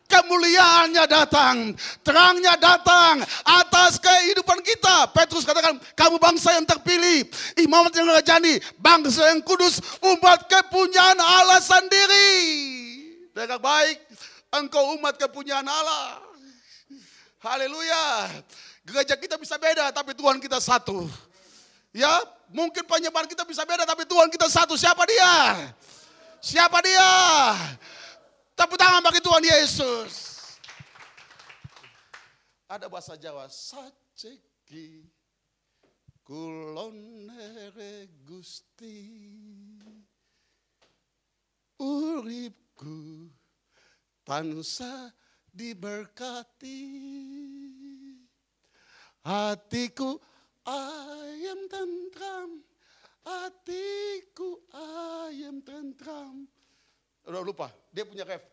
Kemuliaannya datang, terangnya datang atas kehidupan kita. Petrus katakan, kamu bangsa yang terpilih, imamat yang rajani, bangsa yang kudus, umat kepunyaan Allah sendiri. Dengan baik, engkau umat kepunyaan Allah. Haleluya. Gereja kita bisa beda, tapi Tuhan kita satu. Ya, mungkin penyebaran kita bisa beda, tapi Tuhan kita satu. Siapa dia? Siapa dia? Tepuk tangan bagi Tuhan Yesus. Ada bahasa Jawa, saceki kulonere Gusti uripku tansah diberkati, hatiku ayam tentram, hatiku ayam tentram. Udah lupa, dia punya ref.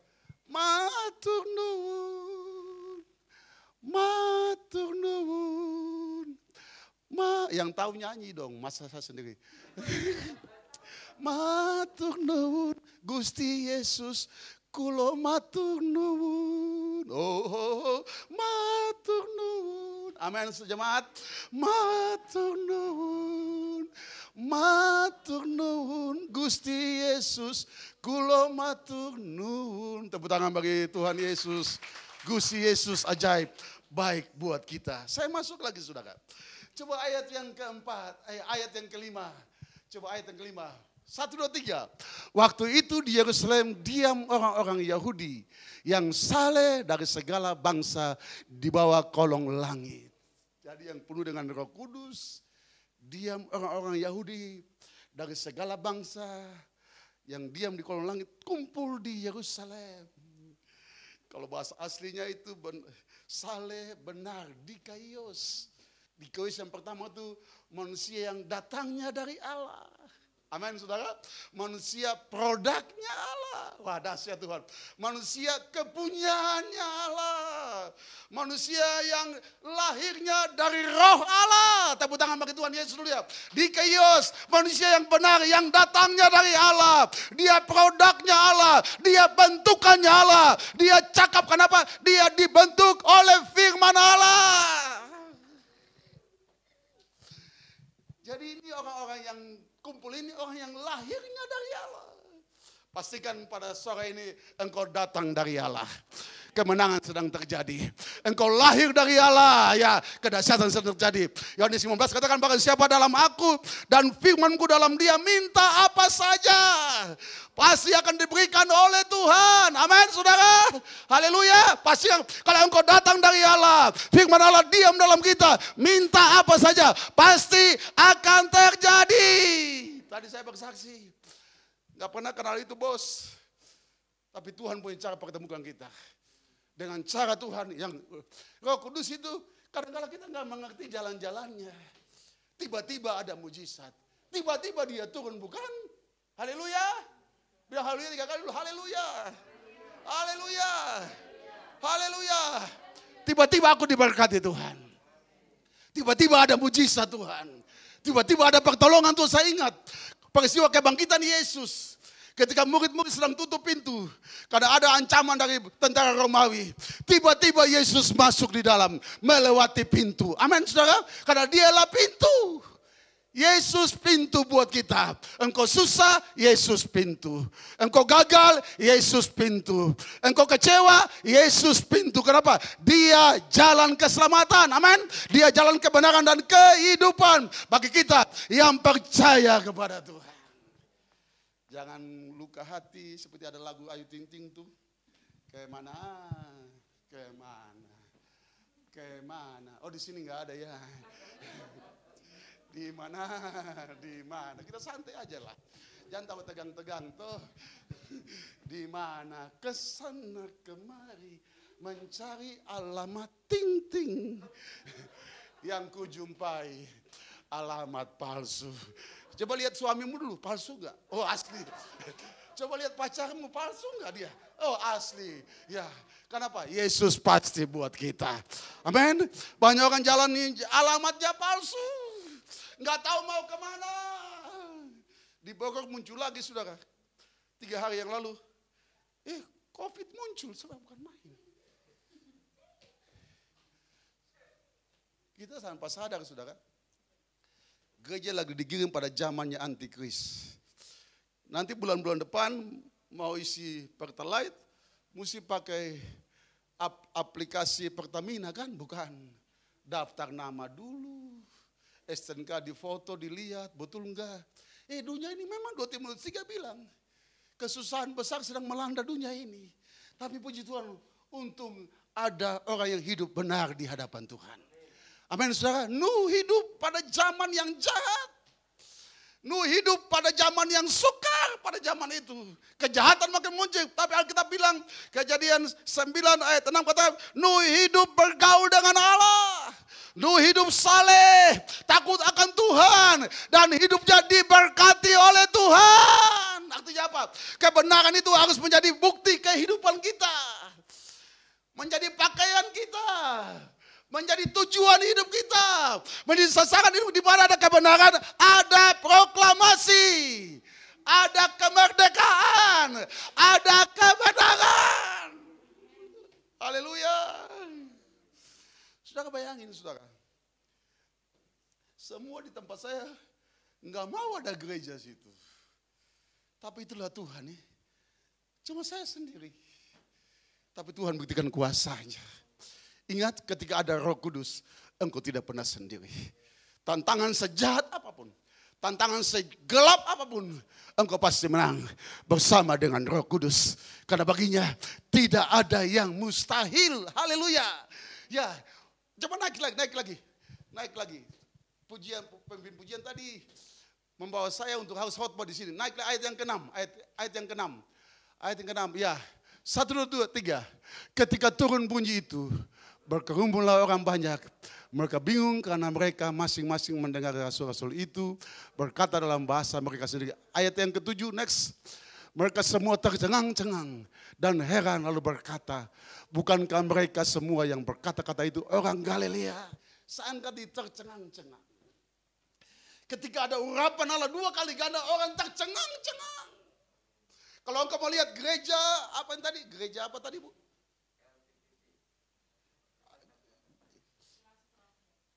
Matur nuwun, matur nuwun. Yang tahu nyanyi dong, masa saya sendiri. Matur nuwun, Gusti Yesus, kulo matur nuwun. Oh, matur nuwun. Amin sejemaat. Matur nuwun. Matur nuwun Gusti Yesus, kulo matur nuwun. Tepuk tangan bagi Tuhan Yesus. Gusti Yesus ajaib, baik buat kita. Saya masuk lagi saudara. Coba ayat yang keempat, ayat yang kelima. Coba ayat yang kelima. 1, 2, 3. Waktu itu di Yerusalem diam orang-orang Yahudi yang saleh dari segala bangsa di bawah kolong langit. Jadi yang penuh dengan Roh Kudus. Diam orang-orang Yahudi dari segala bangsa yang diam di kolong langit kumpul di Yerusalem. Kalau bahasa aslinya itu saleh, benar, dikaios. Dikaios yang pertama itu manusia yang datangnya dari Allah. Amin saudara. Manusia produknya Allah. Wah dahsyat Tuhan. Manusia kepunyaannya Allah. Manusia yang lahirnya dari roh Allah. Tepuk tangan bagi Tuhan Yesus dulu ya. Dikaios, manusia yang benar, yang datangnya dari Allah. Dia produknya Allah. Dia bentukannya Allah. Dia cakap kenapa? Dia dibentuk oleh firman Allah. Jadi ini orang-orang yang kumpul ini orang yang lahirnya dari Allah. Pastikan pada sore ini engkau datang dari Allah. Kemenangan sedang terjadi. Engkau lahir dari Allah. Ya, kedahsyatan sedang terjadi. Yohanes 15 katakan, bahkan siapa dalam aku dan firmanku dalam dia, minta apa saja pasti akan diberikan oleh Tuhan. Amin saudara. Haleluya. Pasti kalau engkau datang dari Allah, firman Allah diam dalam kita, minta apa saja pasti akan terjadi. Tadi saya bersaksi, gak pernah kenal itu bos. Tapi Tuhan punya cara pertemukan kita. Dengan cara Tuhan yang Roh Kudus itu, kadang-kadang kita gak mengerti jalan-jalannya. Tiba-tiba ada mujizat. Tiba-tiba dia turun, bukan? Haleluya. Bilang haleluya 3 kali dulu, haleluya. Haleluya. Haleluya. Tiba-tiba aku diberkati Tuhan. Tiba-tiba ada mujizat Tuhan. Tiba-tiba ada pertolongan Tuhan. Saya ingat peristiwa kebangkitan Yesus. Ketika murid-murid sedang tutup pintu. Karena ada ancaman dari tentara Romawi. Tiba-tiba Yesus masuk di dalam. Melewati pintu. Amin saudara. Karena dialah pintu. Yesus pintu buat kita. Engkau susah, Yesus pintu. Engkau gagal, Yesus pintu. Engkau kecewa, Yesus pintu. Kenapa? Dia jalan keselamatan. Amin. Dia jalan kebenaran dan kehidupan bagi kita yang percaya kepada Tuhan. Jangan luka hati seperti ada lagu Ayu Ting Ting tuh. Kemana? Kemana? Kemana? Oh di sini nggak ada ya. Di mana? Di mana? Kita santai aja lah. Jangan tahu tegang-tegang tuh. Di mana? Kesana kemari mencari alamat ting-ting yang kujumpai alamat palsu. Coba lihat suamimu dulu, palsu gak? Oh asli. Coba lihat pacarmu, palsu gak dia? Oh asli. Ya, kenapa? Yesus pasti buat kita. Amin. Banyak orang jalan ini alamatnya palsu. Nggak tahu mau kemana. Di Bogor muncul lagi saudara. 3 hari yang lalu. Covid muncul, saudara bukan main. Kita tanpa sadar saudara. Gereja lagi digiring pada zamannya antikris. Nanti bulan-bulan depan mau isi Pertalite. Mesti pakai aplikasi Pertamina kan? Bukan. Daftar nama dulu. STNK di foto, dilihat, betul enggak? Dunia ini memang 2 Timotius 3 bilang, kesusahan besar sedang melanda dunia ini. Tapi puji Tuhan, untung ada orang yang hidup benar di hadapan Tuhan. Amin saudara. Nuh hidup pada zaman yang jahat. Nuh hidup pada zaman yang sukar pada zaman itu. Kejahatan makin muncul. Tapi Alkitab bilang, Kejadian 9 ayat 6 kata, Nuh hidup bergaul dengan Allah. Nuh hidup saleh, takut akan Tuhan, dan hidupnya diberkati oleh Tuhan. Artinya apa? Kebenaran itu harus menjadi bukti kehidupan kita. Menjadi pakaian kita. Menjadi tujuan hidup kita. Menjadi sasaran hidup di mana ada kebenaran, ada proklamasi. Ada kemerdekaan. Ada kebenaran. Haleluya. Saudara bayangin saudara, semua di tempat saya nggak mau ada gereja situ. Tapi itulah Tuhan nih, cuma saya sendiri. Tapi Tuhan buktikan kuasanya. Ingat ketika ada Roh Kudus, engkau tidak pernah sendiri. Tantangan sejahat apapun, tantangan segelap apapun, engkau pasti menang bersama dengan Roh Kudus. Karena baginya tidak ada yang mustahil. Haleluya. Ya. Coba naik lagi. Pujian, pemimpin pujian tadi membawa saya untuk harus khotbah di sini. Naiklah ayat yang ke-6, ayat yang ke-6. Ayat yang ke-6, ya. 1, 2, 3. Ketika turun bunyi itu, berkerumunlah orang banyak. Mereka bingung karena mereka masing-masing mendengar rasul-rasul itu berkata dalam bahasa mereka sendiri. Ayat yang ke-7, next. Mereka semua tercengang-cengang dan heran lalu berkata, bukankah mereka semua yang berkata-kata itu orang Galilea? Seangkat tercengang-cengang. Ketika ada urapan Allah 2 kali ganda, orang tercengang-cengang. Kalau engkau mau lihat gereja, apa yang tadi? Gereja apa tadi, Bu?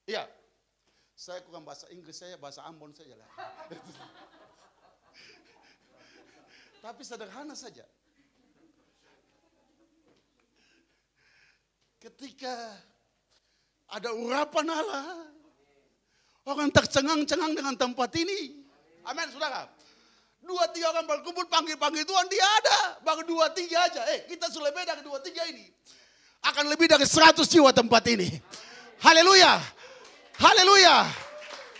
Iya. Saya kurang bahasa Inggris, saya bahasa Ambon saja lah. Tapi sederhana saja. Ketika ada urapan Allah, orang tercengang-cengang dengan tempat ini. Amin, saudara. 2-3 orang berkumpul panggil-panggil Tuhan, dia ada. Baru 2-3 aja. Kita sudah lebih dari 2-3 ini. Akan lebih dari 100 jiwa tempat ini. Haleluya. Haleluya.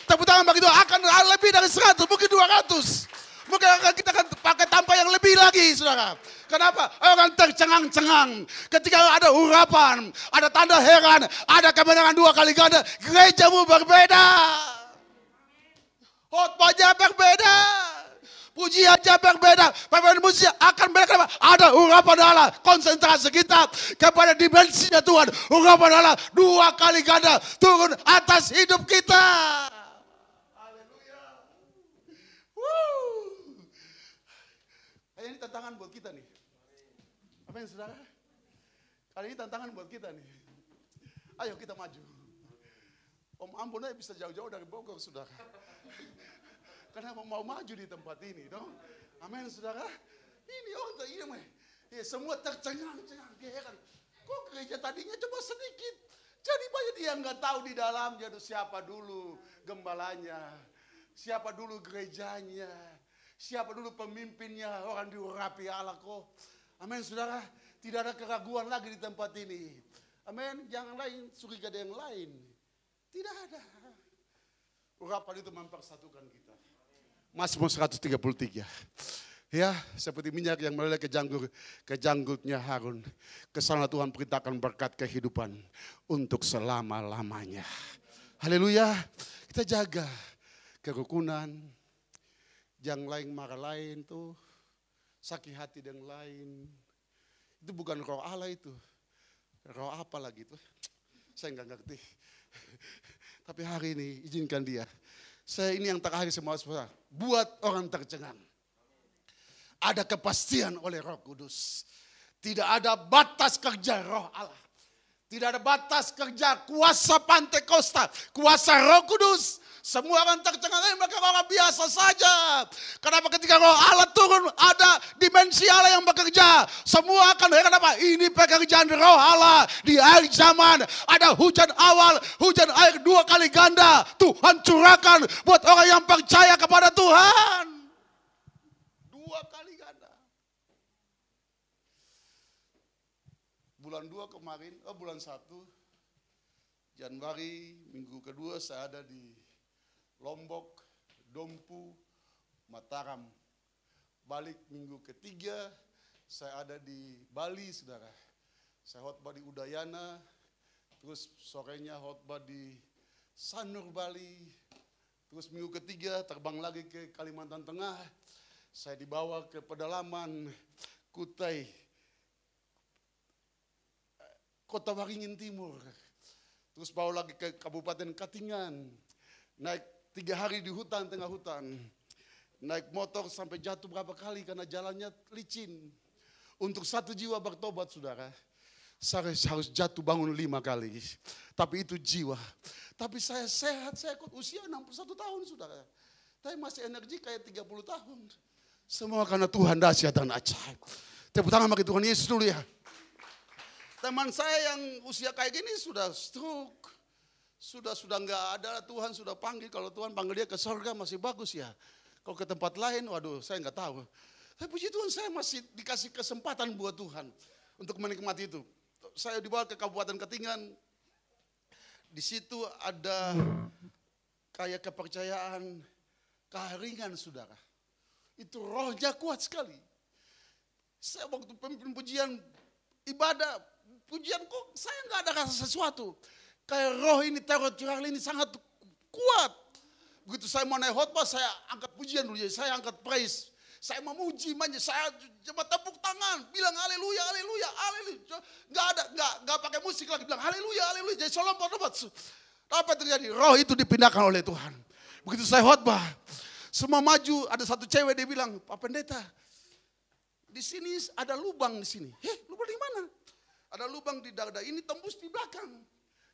Tepuk tangan bagi Tuhan. Akan lebih dari 100, mungkin 200. Mungkin kita akan pakai tanpa yang lebih lagi, saudara. Kenapa? Orang tercengang-cengang. Ketika ada urapan, ada tanda heran, ada kemenangan 2 kali ganda, gerejamu berbeda. Khotbahnya berbeda. Pujiannya berbeda. Pemain musik akan berbeda. Ada urapan Allah. Konsentrasi kita kepada dimensinya Tuhan. Urapan Allah 2 kali ganda turun atas hidup kita. Ini tantangan buat kita nih. Apa yang saudara? Kali ini tantangan buat kita nih. Ayo kita maju. Om Ambon aja bisa jauh-jauh dari Bogor, saudara. Karena mau maju di tempat ini, dong. Amin, saudara. Ini orang ini, ya, semua tercengang-cengang, heran. Kok gereja tadinya cuma sedikit. Jadi banyak dia nggak tahu di dalamnya itu siapa dulu gembalanya, siapa dulu gerejanya. Siapa dulu pemimpinnya, orang diurapi Allah kok. Amin, saudara. Tidak ada keraguan lagi di tempat ini. Amin, jangan lain, suriga ada yang lain. Tidak ada. Urapan itu mempersatukan kita. Mazmur 133. Ya, seperti minyak yang meleleh ke janggutnya Harun. Kesana Tuhan perintahkan berkat kehidupan untuk selama-lamanya. Haleluya. Kita jaga kerukunan. Yang lain marah lain tuh, sakit hati dengan lain. Itu bukan roh Allah itu. Roh apa lagi itu? Saya nggak ngerti. Tapi hari ini izinkan dia. Saya ini yang terakhir semua saudara. Buat orang tercengang. Ada kepastian oleh Roh Kudus. Tidak ada batas kerja roh Allah. Tidak ada batas kerja kuasa Pantekosta, kuasa Roh Kudus. Semua orang tercengang, mereka orang biasa saja. Kenapa ketika roh Allah turun, ada dimensi Allah yang bekerja. Semua akan heran apa? Ini pekerjaan roh Allah. Di akhir zaman ada hujan awal, hujan air 2 kali ganda. Tuhan curahkan buat orang yang percaya kepada Tuhan. 2 kali ganda. Bulan 2 kemarin, bulan 1, Januari, minggu kedua saya ada di Lombok, Dompu, Mataram. Balik minggu ketiga, saya ada di Bali, saudara. Saya khotbah di Udayana, terus sorenya khotbah di Sanur, Bali. Terus minggu ketiga terbang lagi ke Kalimantan Tengah. Saya dibawa ke pedalaman Kutai, Kota Waringin Timur. Terus bawa lagi ke Kabupaten Katingan. Naik 3 hari di hutan, tengah hutan. Naik motor sampai jatuh berapa kali karena jalannya licin. Untuk 1 jiwa bertobat, saudara. Saya harus jatuh bangun 5 kali. Tapi itu jiwa. Tapi saya sehat, saya ikut usia 61 tahun, saudara. Tapi masih energi kayak 30 tahun. Semua karena Tuhan dahsyat dan ajaib. Tepuk tangan bagi Tuhan Yesus dulu ya. Teman saya yang usia kayak gini sudah stroke. Sudah enggak ada, Tuhan sudah panggil. Kalau Tuhan panggil dia ke surga masih bagus ya. Kalau ke tempat lain, waduh saya enggak tahu. Tapi puji Tuhan saya masih dikasih kesempatan buat Tuhan untuk menikmati itu. Saya dibawa ke Kabupaten Katingan. Di situ ada kayak kepercayaan keringan saudara. Itu rohnya kuat sekali. Saya waktu pemimpin pujian ibadah, pujian kok saya nggak ada rasa sesuatu. Kayak roh ini, teror curang ini sangat kuat. Begitu saya mau naik khotbah, saya angkat pujian dulu. Saya angkat praise. Saya memuji, saya coba tepuk tangan, bilang haleluya, haleluya, haleluya. Nggak pakai musik lagi, bilang haleluya, haleluya. Jadi lompat. Apa terjadi? Roh itu dipindahkan oleh Tuhan. Begitu saya khotbah, semua maju. Ada satu cewek dia bilang, Pak Pendeta, di sini ada lubang di sini. Lubang di mana? Ada lubang di dada. Ini tembus di belakang.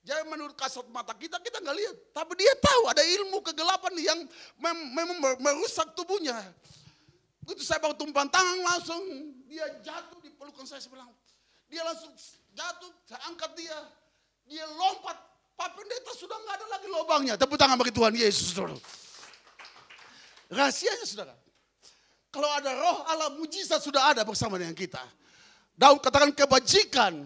Jadi menurut kasat mata kita nggak lihat. Tapi dia tahu ada ilmu kegelapan yang memang merusak tubuhnya. Begitu saya bawa tumpuan tangan langsung dia jatuh di pelukan saya sebelah. Dia langsung jatuh, saya angkat dia. Dia lompat. Pak Pendeta sudah nggak ada lagi lubangnya. Tepuk tangan bagi Tuhan Yesus. Rahasianya saudara. Kalau ada roh Allah mujizat sudah ada bersama dengan kita. Daud katakan kebajikan,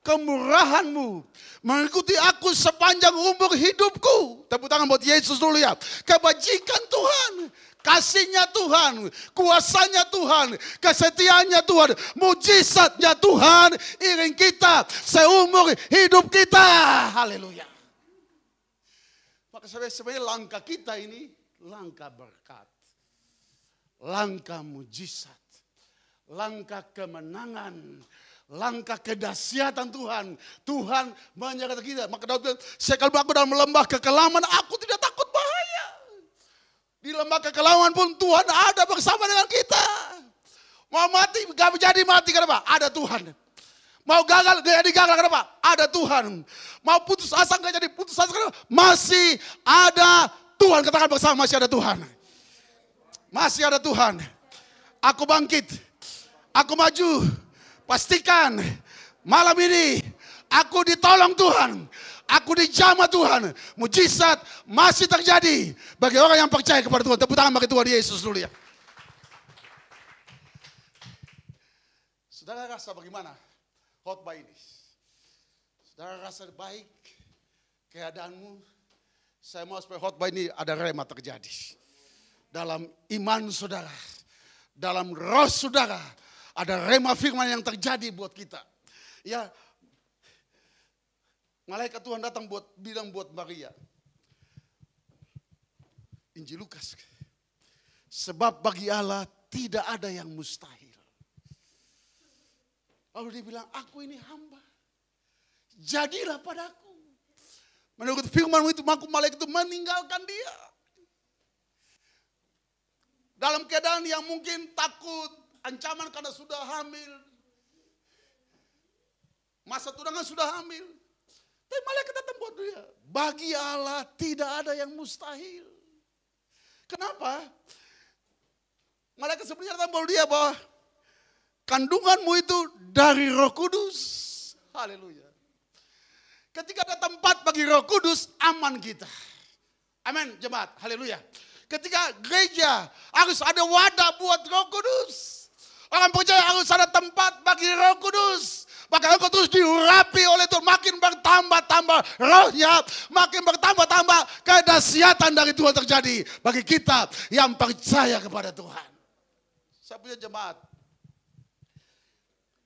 kemurahanmu mengikuti aku sepanjang umur hidupku. Tepuk tangan buat Yesus dulu ya. Kebajikan Tuhan, kasihnya Tuhan, kuasanya Tuhan, kesetiaannya Tuhan, mujizatnya Tuhan iring kita seumur hidup kita. Haleluya. Maka sebenarnya langkah kita ini langkah berkat, langkah mujizat, langkah kemenangan, langkah kedahsyatan Tuhan. Tuhan menyertai kita. Maka Daud bilang, sekalipun aku dalam lembah kekelaman, aku tidak takut bahaya. Di lembah kekelaman pun Tuhan ada bersama dengan kita. Mau mati, gak jadi mati, kenapa? Ada Tuhan. Mau gagal, gak jadi gagal, kenapa? Ada Tuhan. Mau putus asa, gak jadi putus asa, kenapa? Masih ada Tuhan. Katakan bersama, masih ada Tuhan. Masih ada Tuhan. Aku bangkit. Aku maju. Pastikan malam ini aku ditolong Tuhan. Aku dijamah Tuhan. Mujizat masih terjadi bagi orang yang percaya kepada Tuhan. Tepuk tangan bagi Tuhan Yesus dulu ya. Saudara rasa bagaimana khotbah ini? Saudara rasa baik keadaanmu? Saya mau supaya khotbah ini ada rema terjadi. Dalam iman saudara, dalam roh saudara, ada rema firman yang terjadi buat kita. Ya, malaikat Tuhan datang bilang buat Maria. Injil Lukas. Sebab bagi Allah tidak ada yang mustahil. Lalu dia bilang, aku ini hamba. Jadilah padaku. Menurut firman itu, maka malaikat itu meninggalkan dia. Dalam keadaan yang mungkin takut, ancaman karena sudah hamil. Masa tunangan sudah hamil. Tapi malaikat datang buat dia. Bagi Allah tidak ada yang mustahil. Kenapa? Malaikat sebenarnya datang buat dia bahwa kandunganmu itu dari Roh Kudus. Haleluya. Ketika ada tempat bagi Roh Kudus, aman kita. Amin, jemaat. Haleluya. Ketika gereja harus ada wadah buat Roh Kudus. Orang percaya harus ada tempat bagi Roh Kudus. Maka Roh Kudus diurapi oleh Tuhan. Makin bertambah-tambah rohnya. Makin bertambah-tambah kedahsyatan dari Tuhan terjadi. Bagi kita yang percaya kepada Tuhan. Saya punya jemaat.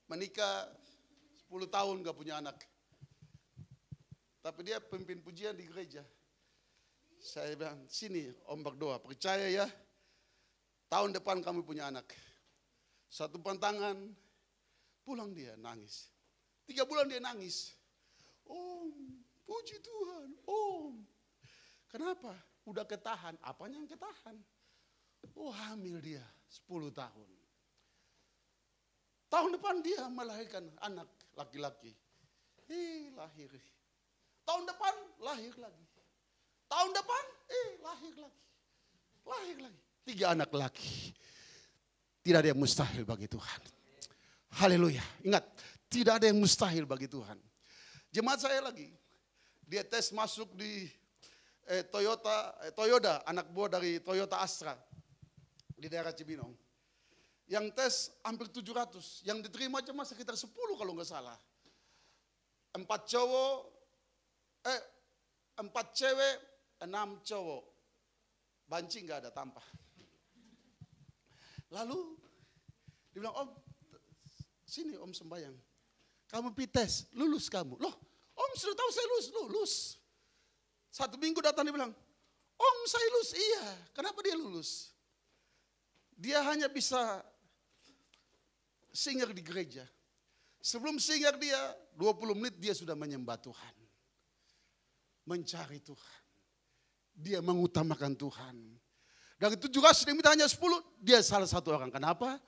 Menikah 10 tahun gak punya anak. Tapi dia pemimpin pujian di gereja. Saya bilang, sini Om berdoa, percaya ya. Tahun depan kami punya anak. Satu pantangan, pulang dia nangis. 3 bulan dia nangis. Om, puji Tuhan, Om. Kenapa? Udah ketahan, apanya yang ketahan? Oh hamil dia 10 tahun. Tahun depan dia melahirkan anak laki-laki. Lahir. Tahun depan lahir lagi. Tahun depan, lahir lagi. Lahir lagi. 3 anak laki. Tidak ada yang mustahil bagi Tuhan. Haleluya. Ingat, tidak ada yang mustahil bagi Tuhan. Jemaat saya lagi. Dia tes masuk di Toyota, anak buah dari Toyota Astra. Di daerah Cibinong. Yang tes hampir 700. Yang diterima cuma sekitar 10 kalau nggak salah. 4 cewek, 6 cowok. Banci nggak ada, tanpa. Lalu dia bilang, Om, sini Om sembahyang. Kamu pites, lulus kamu. Loh, Om sudah tahu saya lulus. 1 minggu datang dia bilang, Om saya lulus, iya. Kenapa dia lulus? Dia hanya bisa singer di gereja. Sebelum singer dia, 20 menit dia sudah menyembah Tuhan. Mencari Tuhan. Dia mengutamakan Tuhan. Dan itu juga sedang minta hanya 10, dia salah satu orang. Kenapa?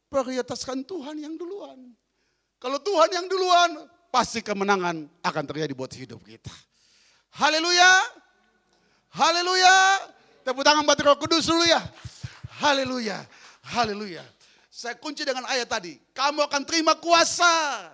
Prioritaskan Tuhan yang duluan. Kalau Tuhan yang duluan, pasti kemenangan akan terjadi buat hidup kita. Haleluya. Haleluya. Tepuk tangan buat Roh Kudus dulu ya. Haleluya. Haleluya. Saya kunci dengan ayat tadi. Kamu akan terima kuasa.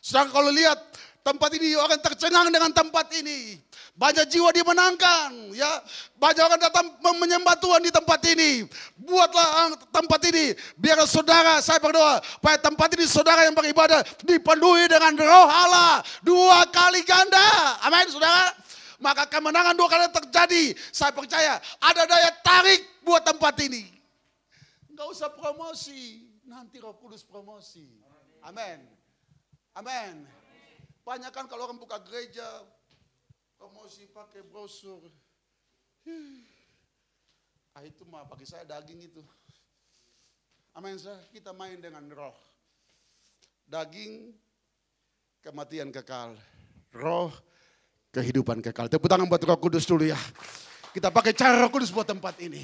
Sedangkan kalau lihat tempat ini akan tercengang dengan tempat ini. Banyak jiwa dimenangkan, ya. Banyak orang datang menyembah Tuhan di tempat ini. Buatlah tempat ini, biar saudara, saya berdoa, supaya tempat ini saudara yang beribadah dipenuhi dengan Roh Allah 2 kali ganda. Amin, saudara. Maka kemenangan 2 kali terjadi. Saya percaya ada daya tarik buat tempat ini. Enggak usah promosi, nanti Roh Kudus promosi. Amin. Amin. Banyak kan kalau orang buka gereja, promosi pakai brosur. Itu mah bagi saya daging itu. Amin. Kita main dengan roh. Daging kematian kekal. Roh kehidupan kekal. Tepuk tangan buat Roh Kudus dulu ya. Kita pakai cara Roh Kudus buat tempat ini.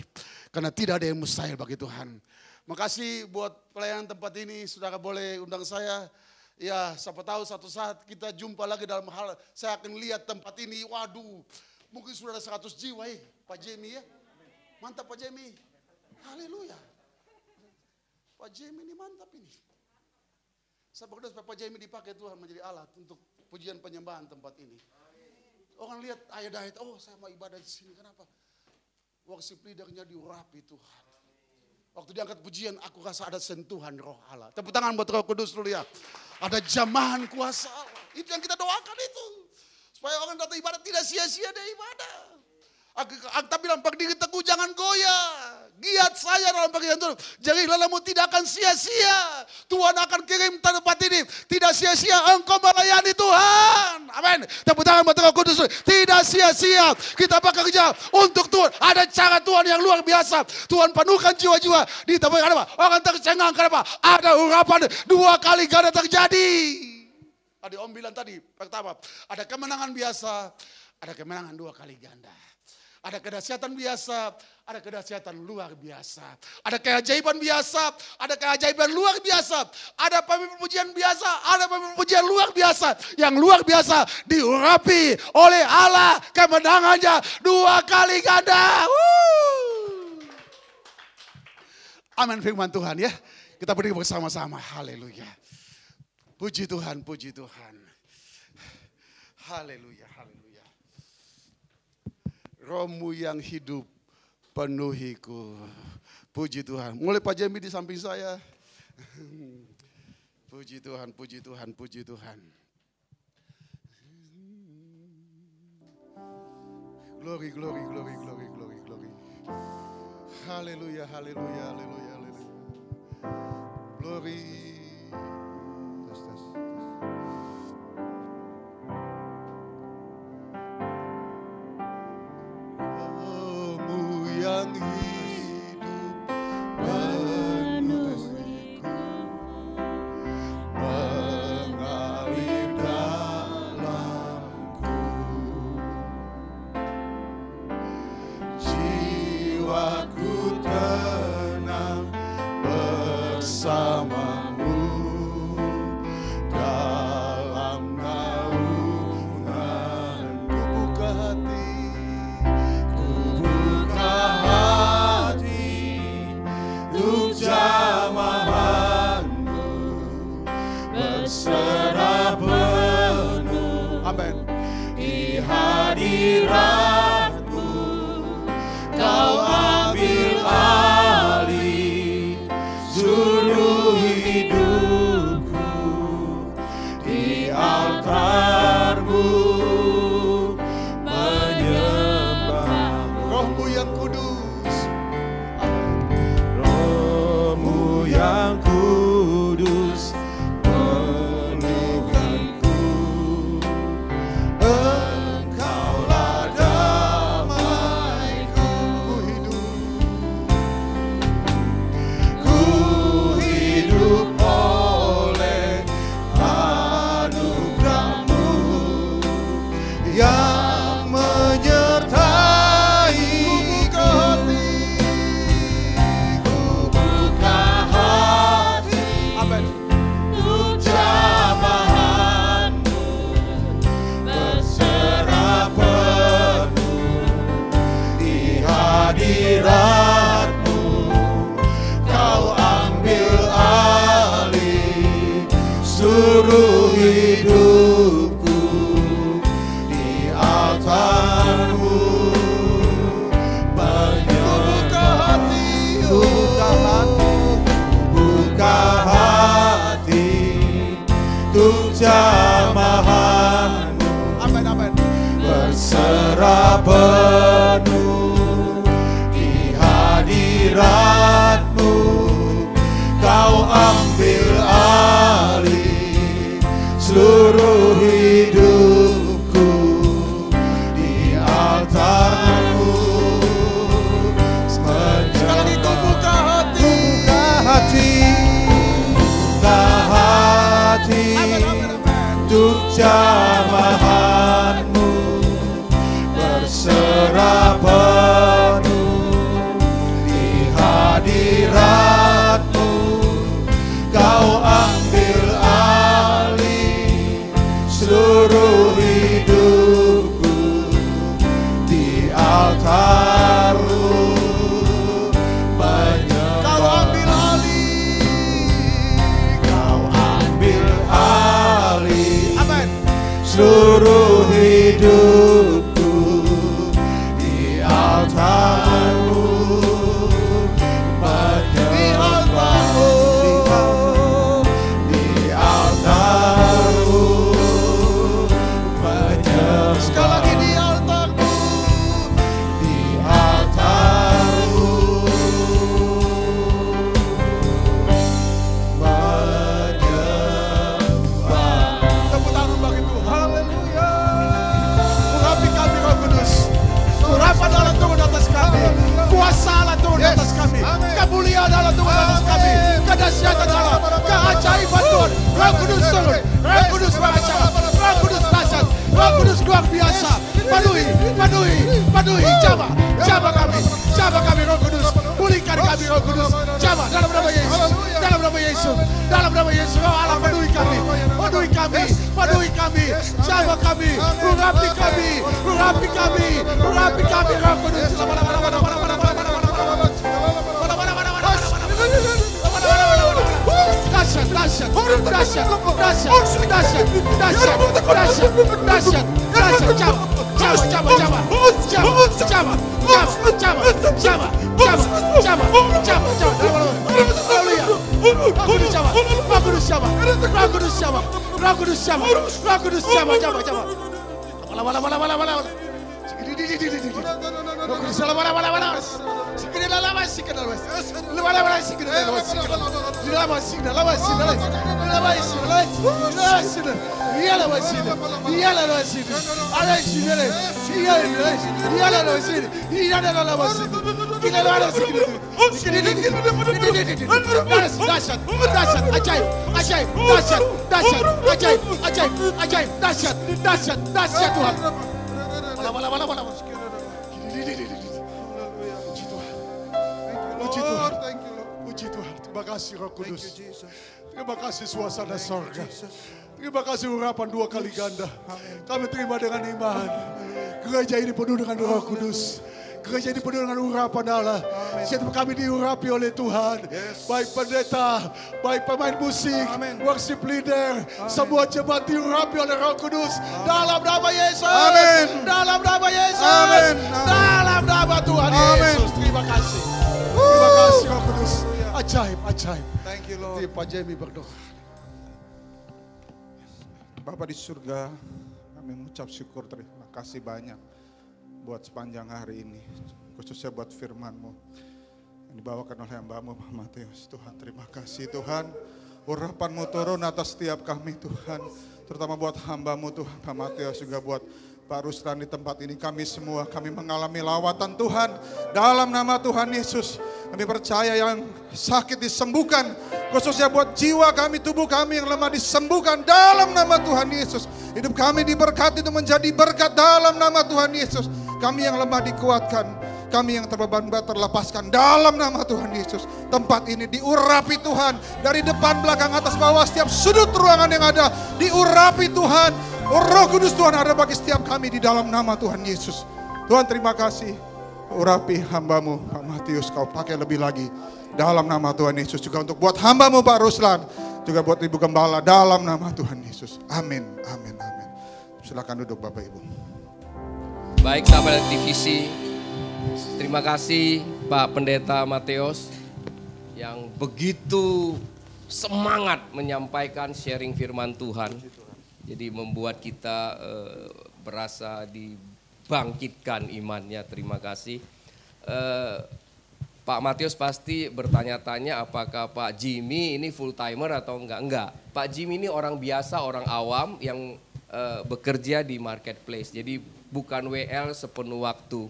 Karena tidak ada yang mustahil bagi Tuhan. Makasih buat pelayanan tempat ini. Saudara boleh undang saya. Ya, siapa tahu satu saat kita jumpa lagi dalam hal, saya akan lihat tempat ini, waduh, mungkin sudah ada 100 jiwa Pak Jemi ya. Mantap Pak Jemi. Haleluya. Pak Jemi ini mantap ini. Saya berdoa supaya Pak Jemi dipakai Tuhan menjadi alat untuk pujian penyembahan tempat ini. Orang lihat ayat-ayat, oh saya mau ibadah di sini, kenapa? Worship leadernya diurapi Tuhan. Waktu diangkat pujian, aku rasa ada sentuhan Roh Allah. Tepuk tangan buat Roh Kudus dulu ya. Ada jamahan kuasa Allah. Itu yang kita doakan itu. Supaya orang datang ibadah tidak sia-sia dia ibadah. Aku bilang, berdiri teguh jangan goyah. Giat saya dalam bagian Tuhan. Jadi lelamu tidak akan sia-sia. Tuhan akan kirim tempat ini. Tidak sia-sia engkau melayani Tuhan. Amin. Tepuk tangan buat Roh Kudus. Tidak sia-sia. Kita bekerja untuk Tuhan. Ada cara Tuhan yang luar biasa. Tuhan penuhkan jiwa-jiwa. Di tempat apa? Orang tercengang. Kenapa? Ada urapan 2 kali ganda terjadi. Tadi Om bilang tadi. Pertama, ada kemenangan biasa. Ada kemenangan 2 kali ganda. Ada kedahsyatan biasa, ada kedahsyatan luar biasa. Ada keajaiban biasa, ada keajaiban luar biasa. Ada pemimpin pujian biasa, ada pemimpin pujian luar biasa. Yang luar biasa diurapi oleh Allah, kemenangannya 2 kali ganda. Amin firman Tuhan ya. Kita berdiri bersama-sama. Haleluya. Puji Tuhan, puji Tuhan. Haleluya, haleluya. Rohmu yang hidup penuhiku. Puji Tuhan. Mulai Pak Jemi di samping saya. Puji Tuhan, puji Tuhan, puji Tuhan. Glory, glory, glory, glory, glory, glory. Haleluya, haleluya, haleluya, haleluya. Glory. Tes, tes. Yang hidup penuhiku, mengalir dalamku, jiwaku tenang bersamamu. hadirat-Mu, Kau ambil alih seluruh hidupku di altar-Mu. Sekali lagi kau buka hati, untuk jamahan-Mu, berserah penuh di hadirat-Mu, Kau ambil alih seluruh hidupku di altar-Mu, menyembah. Kau ambil alih, amin, seluruh hidupku di altar-Mu, menyembah. Di altar-Mu, menyembah. Sekali lagi di altar-Mu, di altar-Mu, menyembah. Tepuk tangan bagi Tuhan. Haleluya. Urapi kami Roh Kudus. Urapan Allah turun atas kami. Kuasa Allah turun atas kami. Kemuliaan Allah turun atas kami. Kedahsyatan Allah, keajaiban Tuhan. Roh Kudus turun. Roh Kudus beracara. Roh Kudus dahsyat. Roh Kudus luar biasa. Penuhi. Jamah kami Roh Kudus. Pulihkan kami Roh Kudus. Jamah dalam nama Yesus. Dalam nama Yesus. Roh Allah penuhi kami. Jamah kami. Urapi kami. Roh Kudus. Dahsyat Tuhan. Puji Tuhan. Terima kasih Roh Kudus. Terima kasih suasana sorga. Terima kasih urapan 2 kali ganda. Kami terima dengan iman. Gereja ini penuh dengan Roh Kudus. Gereja ini penuh dengan urapan Allah. Setiap kami diurapi oleh Tuhan. Baik pendeta, baik pemain musik, worship leader, semua jemaat diurapi oleh Roh Kudus. Dalam nama Yesus. Amin. Dalam nama Yesus. Amin. Dalam nama Tuhan Yesus. Terima kasih. Terima kasih Roh Kudus. Ajaib. Thank you Lord. Pak Jemi berdoa. Bapa di surga, kami mengucap syukur, terima kasih banyak buat sepanjang hari ini, khususnya buat firman-Mu yang dibawakan oleh hamba-Mu Pak Matius. Tuhan, terima kasih Tuhan, urapan-Mu turun atas setiap kami Tuhan, terutama buat hamba-Mu Tuhan Pak Matius, juga buat Pak Ruslan di tempat ini. Kami semua, kami mengalami lawatan Tuhan dalam nama Tuhan Yesus. Kami percaya yang sakit disembuhkan, khususnya buat jiwa kami, tubuh kami yang lemah disembuhkan dalam nama Tuhan Yesus. Hidup kami diberkati untuk menjadi berkat dalam nama Tuhan Yesus. Kami yang lemah dikuatkan, kami yang terbeban berat terlepaskan dalam nama Tuhan Yesus. Tempat ini diurapi Tuhan, dari depan, belakang, atas, bawah, setiap sudut ruangan yang ada diurapi Tuhan. Roh Kudus Tuhan ada bagi setiap kami di dalam nama Tuhan Yesus. Tuhan, terima kasih. Urapi hamba-Mu Pak Matius, Kau pakai lebih lagi dalam nama Tuhan Yesus. Juga untuk buat hamba-Mu Pak Ruslan, juga buat Ibu Gembala dalam nama Tuhan Yesus. Amin. Silakan duduk Bapak Ibu. Baik sahabat divisi, terima kasih Pak Pendeta Matius yang begitu semangat menyampaikan sharing firman Tuhan. Jadi membuat kita berasa dibangkitkan imannya. Terima kasih. Pak Matius pasti bertanya-tanya apakah Pak Jimmy ini full timer atau enggak. Enggak, Pak Jimmy ini orang biasa, orang awam yang bekerja di marketplace. Jadi bukan WL sepenuh waktu.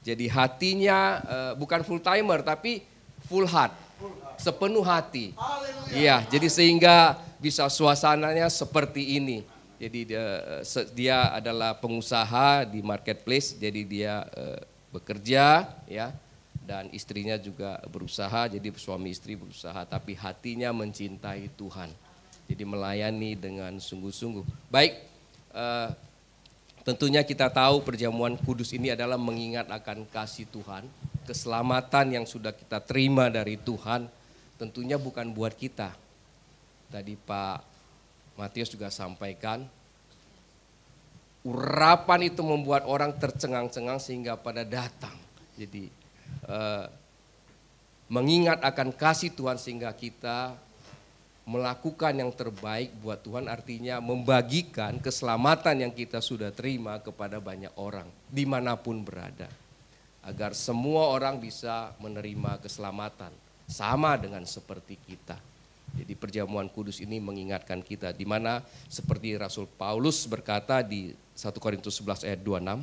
Jadi hatinya bukan full timer tapi full heart, sepenuh hati. Iya, jadi sehingga bisa suasananya seperti ini. Jadi dia adalah pengusaha di marketplace, jadi dia bekerja ya, dan istrinya juga berusaha, jadi suami istri berusaha, tapi hatinya mencintai Tuhan. Jadi melayani dengan sungguh-sungguh. Baik, tentunya kita tahu perjamuan kudus ini adalah mengingat akan kasih Tuhan, keselamatan yang sudah kita terima dari Tuhan, tentunya bukan buat kita. Tadi Pak Matius juga sampaikan, urapan itu membuat orang tercengang-cengang sehingga pada datang. Jadi mengingat akan kasih Tuhan sehingga kita melakukan yang terbaik buat Tuhan, artinya membagikan keselamatan yang kita sudah terima kepada banyak orang dimanapun berada. Agar semua orang bisa menerima keselamatan sama dengan seperti kita. Jadi perjamuan kudus ini mengingatkan kita, di mana seperti Rasul Paulus berkata di 1 Korintus 11 ayat 26,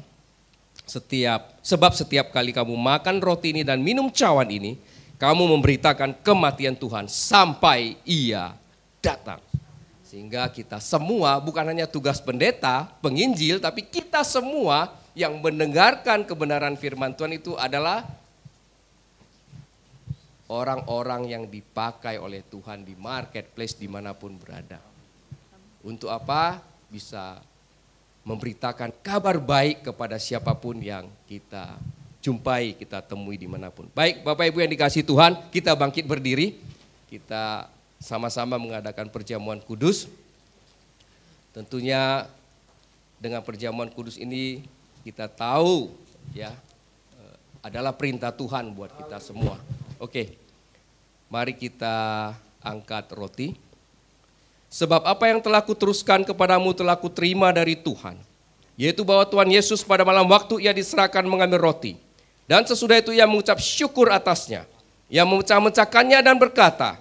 sebab setiap kali kamu makan roti ini dan minum cawan ini, kamu memberitakan kematian Tuhan sampai Ia datang. Sehingga kita semua, bukan hanya tugas pendeta, penginjil, tapi kita semua yang mendengarkan kebenaran firman Tuhan itu adalah orang-orang yang dipakai oleh Tuhan di marketplace dimanapun berada. Untuk apa? Bisa memberitakan kabar baik kepada siapapun yang kita jumpai, kita temui dimanapun. Baik Bapak Ibu yang dikasihi Tuhan, kita bangkit berdiri. Kita sama-sama mengadakan perjamuan kudus. Tentunya dengan perjamuan kudus ini kita tahu ya adalah perintah Tuhan buat kita semua. Oke, mari kita angkat roti. Sebab apa yang telah kuteruskan kepadamu telah kuterima dari Tuhan, yaitu bahwa Tuhan Yesus pada malam waktu Ia diserahkan mengambil roti. Dan sesudah itu Ia mengucap syukur atasnya. Ia memecah-mecahkannya dan berkata,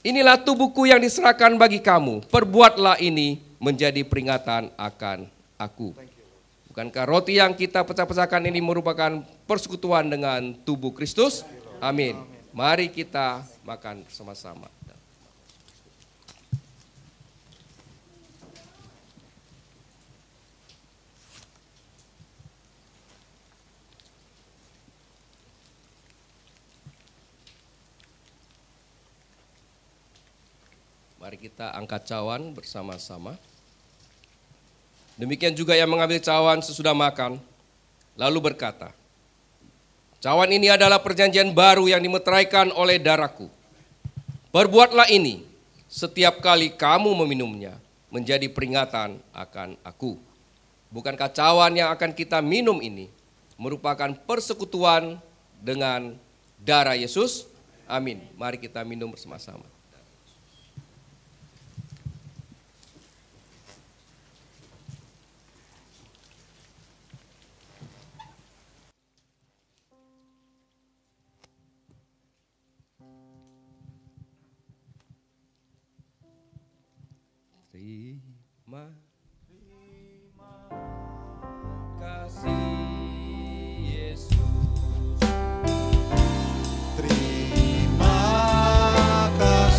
inilah tubuhku yang diserahkan bagi kamu, perbuatlah ini menjadi peringatan akan aku. Bukankah roti yang kita pecah-pecahkan ini merupakan persekutuan dengan tubuh Kristus? Amin. Mari kita makan bersama-sama. Mari kita angkat cawan bersama-sama. Demikian juga yang mengambil cawan sesudah makan, lalu berkata, cawan ini adalah perjanjian baru yang dimeteraikan oleh darahku. Perbuatlah ini setiap kali kamu meminumnya menjadi peringatan akan aku. Bukankah cawan yang akan kita minum ini merupakan persekutuan dengan darah Yesus? Amin. Mari kita minum bersama-sama. Terima kasih Yesus. Terima kasih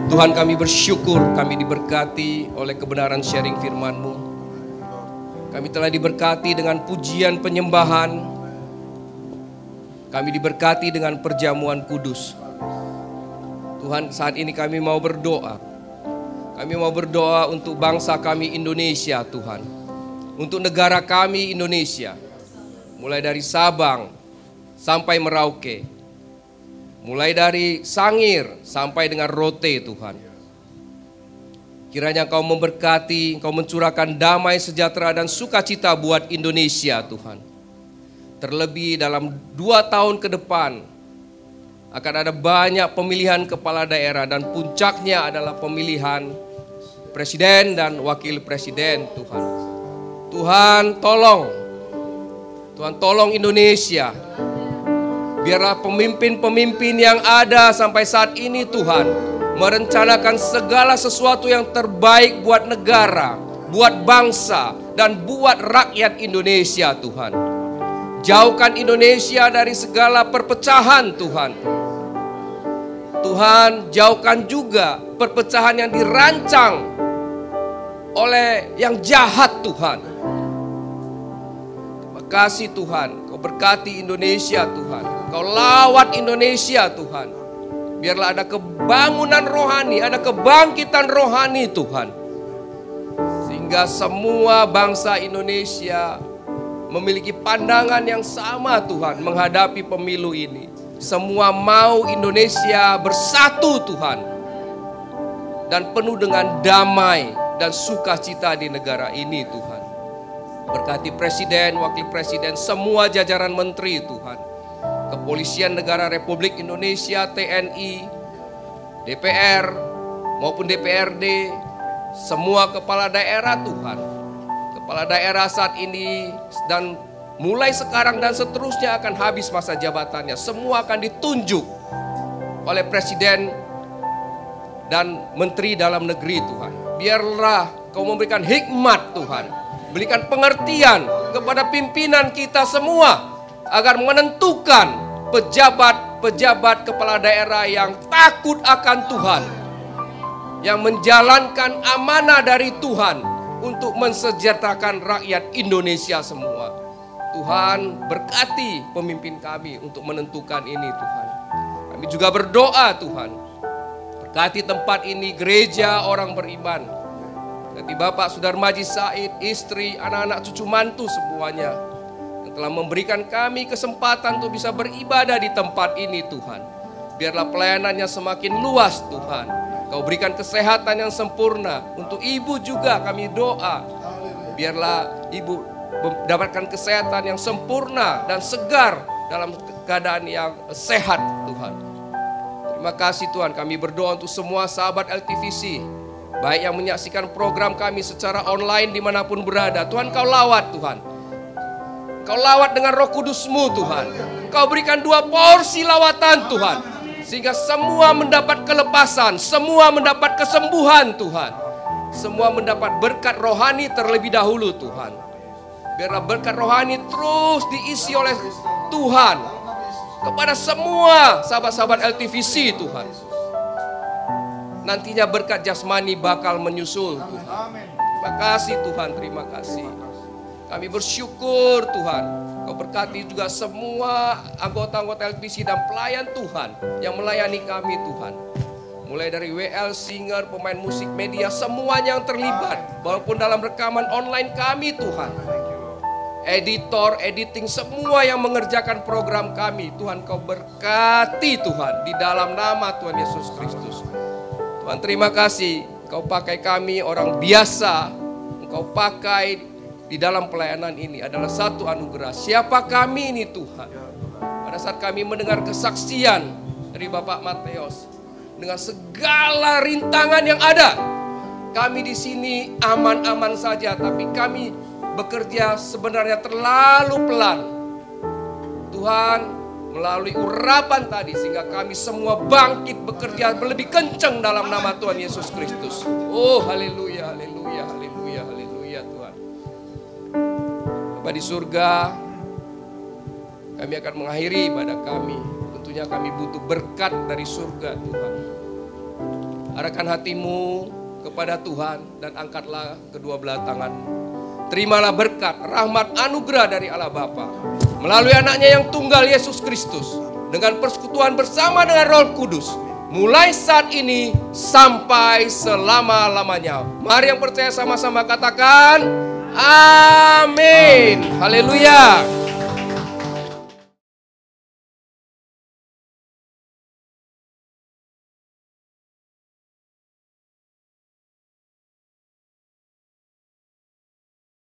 Tuhan, kami bersyukur kami diberkati oleh kebenaran sharing firman-Mu. Kami telah diberkati dengan pujian penyembahan. Kami diberkati dengan perjamuan kudus. Tuhan, saat ini kami mau berdoa. Kami mau berdoa untuk bangsa kami Indonesia, Tuhan. Untuk negara kami Indonesia. Mulai dari Sabang sampai Merauke. Mulai dari Sangir sampai dengan Rote, Tuhan. Kiranya Engkau memberkati, Engkau mencurahkan damai, sejahtera, dan sukacita buat Indonesia, Tuhan. Terlebih dalam 2 tahun ke depan, akan ada banyak pemilihan kepala daerah, dan puncaknya adalah pemilihan presiden dan wakil presiden, Tuhan. Tuhan tolong Indonesia. Biarlah pemimpin-pemimpin yang ada sampai saat ini, Tuhan, merencanakan segala sesuatu yang terbaik buat negara, buat bangsa, dan buat rakyat Indonesia, Tuhan. Jauhkan Indonesia dari segala perpecahan, Tuhan. Tuhan, jauhkan juga perpecahan yang dirancang oleh yang jahat, Tuhan. Terima kasih, Tuhan. Kau berkati Indonesia, Tuhan. Kau lawat Indonesia, Tuhan. Biarlah ada kebangunan rohani, ada kebangkitan rohani, Tuhan. Sehingga semua bangsa Indonesia memiliki pandangan yang sama, Tuhan, menghadapi pemilu ini. Semua mau Indonesia bersatu, Tuhan, dan penuh dengan damai dan sukacita di negara ini, Tuhan. Berkati presiden, wakil presiden, semua jajaran menteri, Tuhan. Kepolisian Negara Republik Indonesia, TNI, DPR maupun DPRD, semua kepala daerah, Tuhan. Kepala daerah saat ini dan mulai sekarang dan seterusnya akan habis masa jabatannya. Semua akan ditunjuk oleh presiden dan menteri dalam negeri, Tuhan. Biarlah Kau memberikan hikmat, Tuhan. Berikan pengertian kepada pimpinan kita semua agar menentukan pejabat-pejabat kepala daerah yang takut akan Tuhan, yang menjalankan amanah dari Tuhan untuk mensejahterakan rakyat Indonesia semua. Tuhan, berkati pemimpin kami untuk menentukan ini, Tuhan. Kami juga berdoa, Tuhan, berkati tempat ini, gereja orang beriman. Berkati Bapak Sudarmaji Said, istri, anak-anak, cucu mantu semuanya telah memberikan kami kesempatan untuk bisa beribadah di tempat ini, Tuhan. Biarlah pelayanannya semakin luas, Tuhan. Kau berikan kesehatan yang sempurna. Untuk ibu juga kami doa. Biarlah ibu mendapatkan kesehatan yang sempurna dan segar dalam keadaan yang sehat, Tuhan. Terima kasih, Tuhan. Kami berdoa untuk semua sahabat LTVC, baik yang menyaksikan program kami secara online dimanapun berada. Tuhan, Kau lawat, Tuhan. Kau lawat dengan Roh Kudus-Mu, Tuhan. Kau berikan 2 porsi lawatan, Tuhan. Sehingga semua mendapat kelepasan, semua mendapat kesembuhan, Tuhan. Semua mendapat berkat rohani terlebih dahulu, Tuhan. Biarlah berkat rohani terus diisi oleh Tuhan kepada semua sahabat-sahabat LTVC, Tuhan. Nantinya berkat jasmani bakal menyusul, Tuhan. Terima kasih, Tuhan. Terima kasih. Kami bersyukur, Tuhan. Kau berkati juga semua anggota-anggota LTVC dan pelayan Tuhan yang melayani kami, Tuhan. Mulai dari WL, singer, pemain musik, media, semuanya yang terlibat. Walaupun dalam rekaman online kami, Tuhan. Editor, editing, semua yang mengerjakan program kami. Tuhan, Kau berkati, Tuhan, di dalam nama Tuhan Yesus Kristus. Tuhan, terima kasih. Kau pakai kami orang biasa. Engkau pakai di dalam pelayanan ini adalah satu anugerah. Siapa kami ini, Tuhan? Pada saat kami mendengar kesaksian dari Bapak Mateus, dengan segala rintangan yang ada, kami di sini aman-aman saja, tapi kami bekerja sebenarnya terlalu pelan. Tuhan, melalui urapan tadi sehingga kami semua bangkit bekerja lebih kencang dalam nama Tuhan Yesus Kristus. Oh, haleluya, haleluya, haleluya, haleluya, Tuhan. Bapa di surga, kami akan mengakhiri ibadah kami. Tentunya kami butuh berkat dari surga, Tuhan. Arahkan hatimu kepada Tuhan dan angkatlah kedua belah tangan. Terimalah berkat, rahmat, anugerah dari Allah Bapa melalui anaknya yang tunggal Yesus Kristus dengan persekutuan bersama dengan Roh Kudus mulai saat ini sampai selama-lamanya. Mari yang percaya sama-sama katakan amin. Haleluya.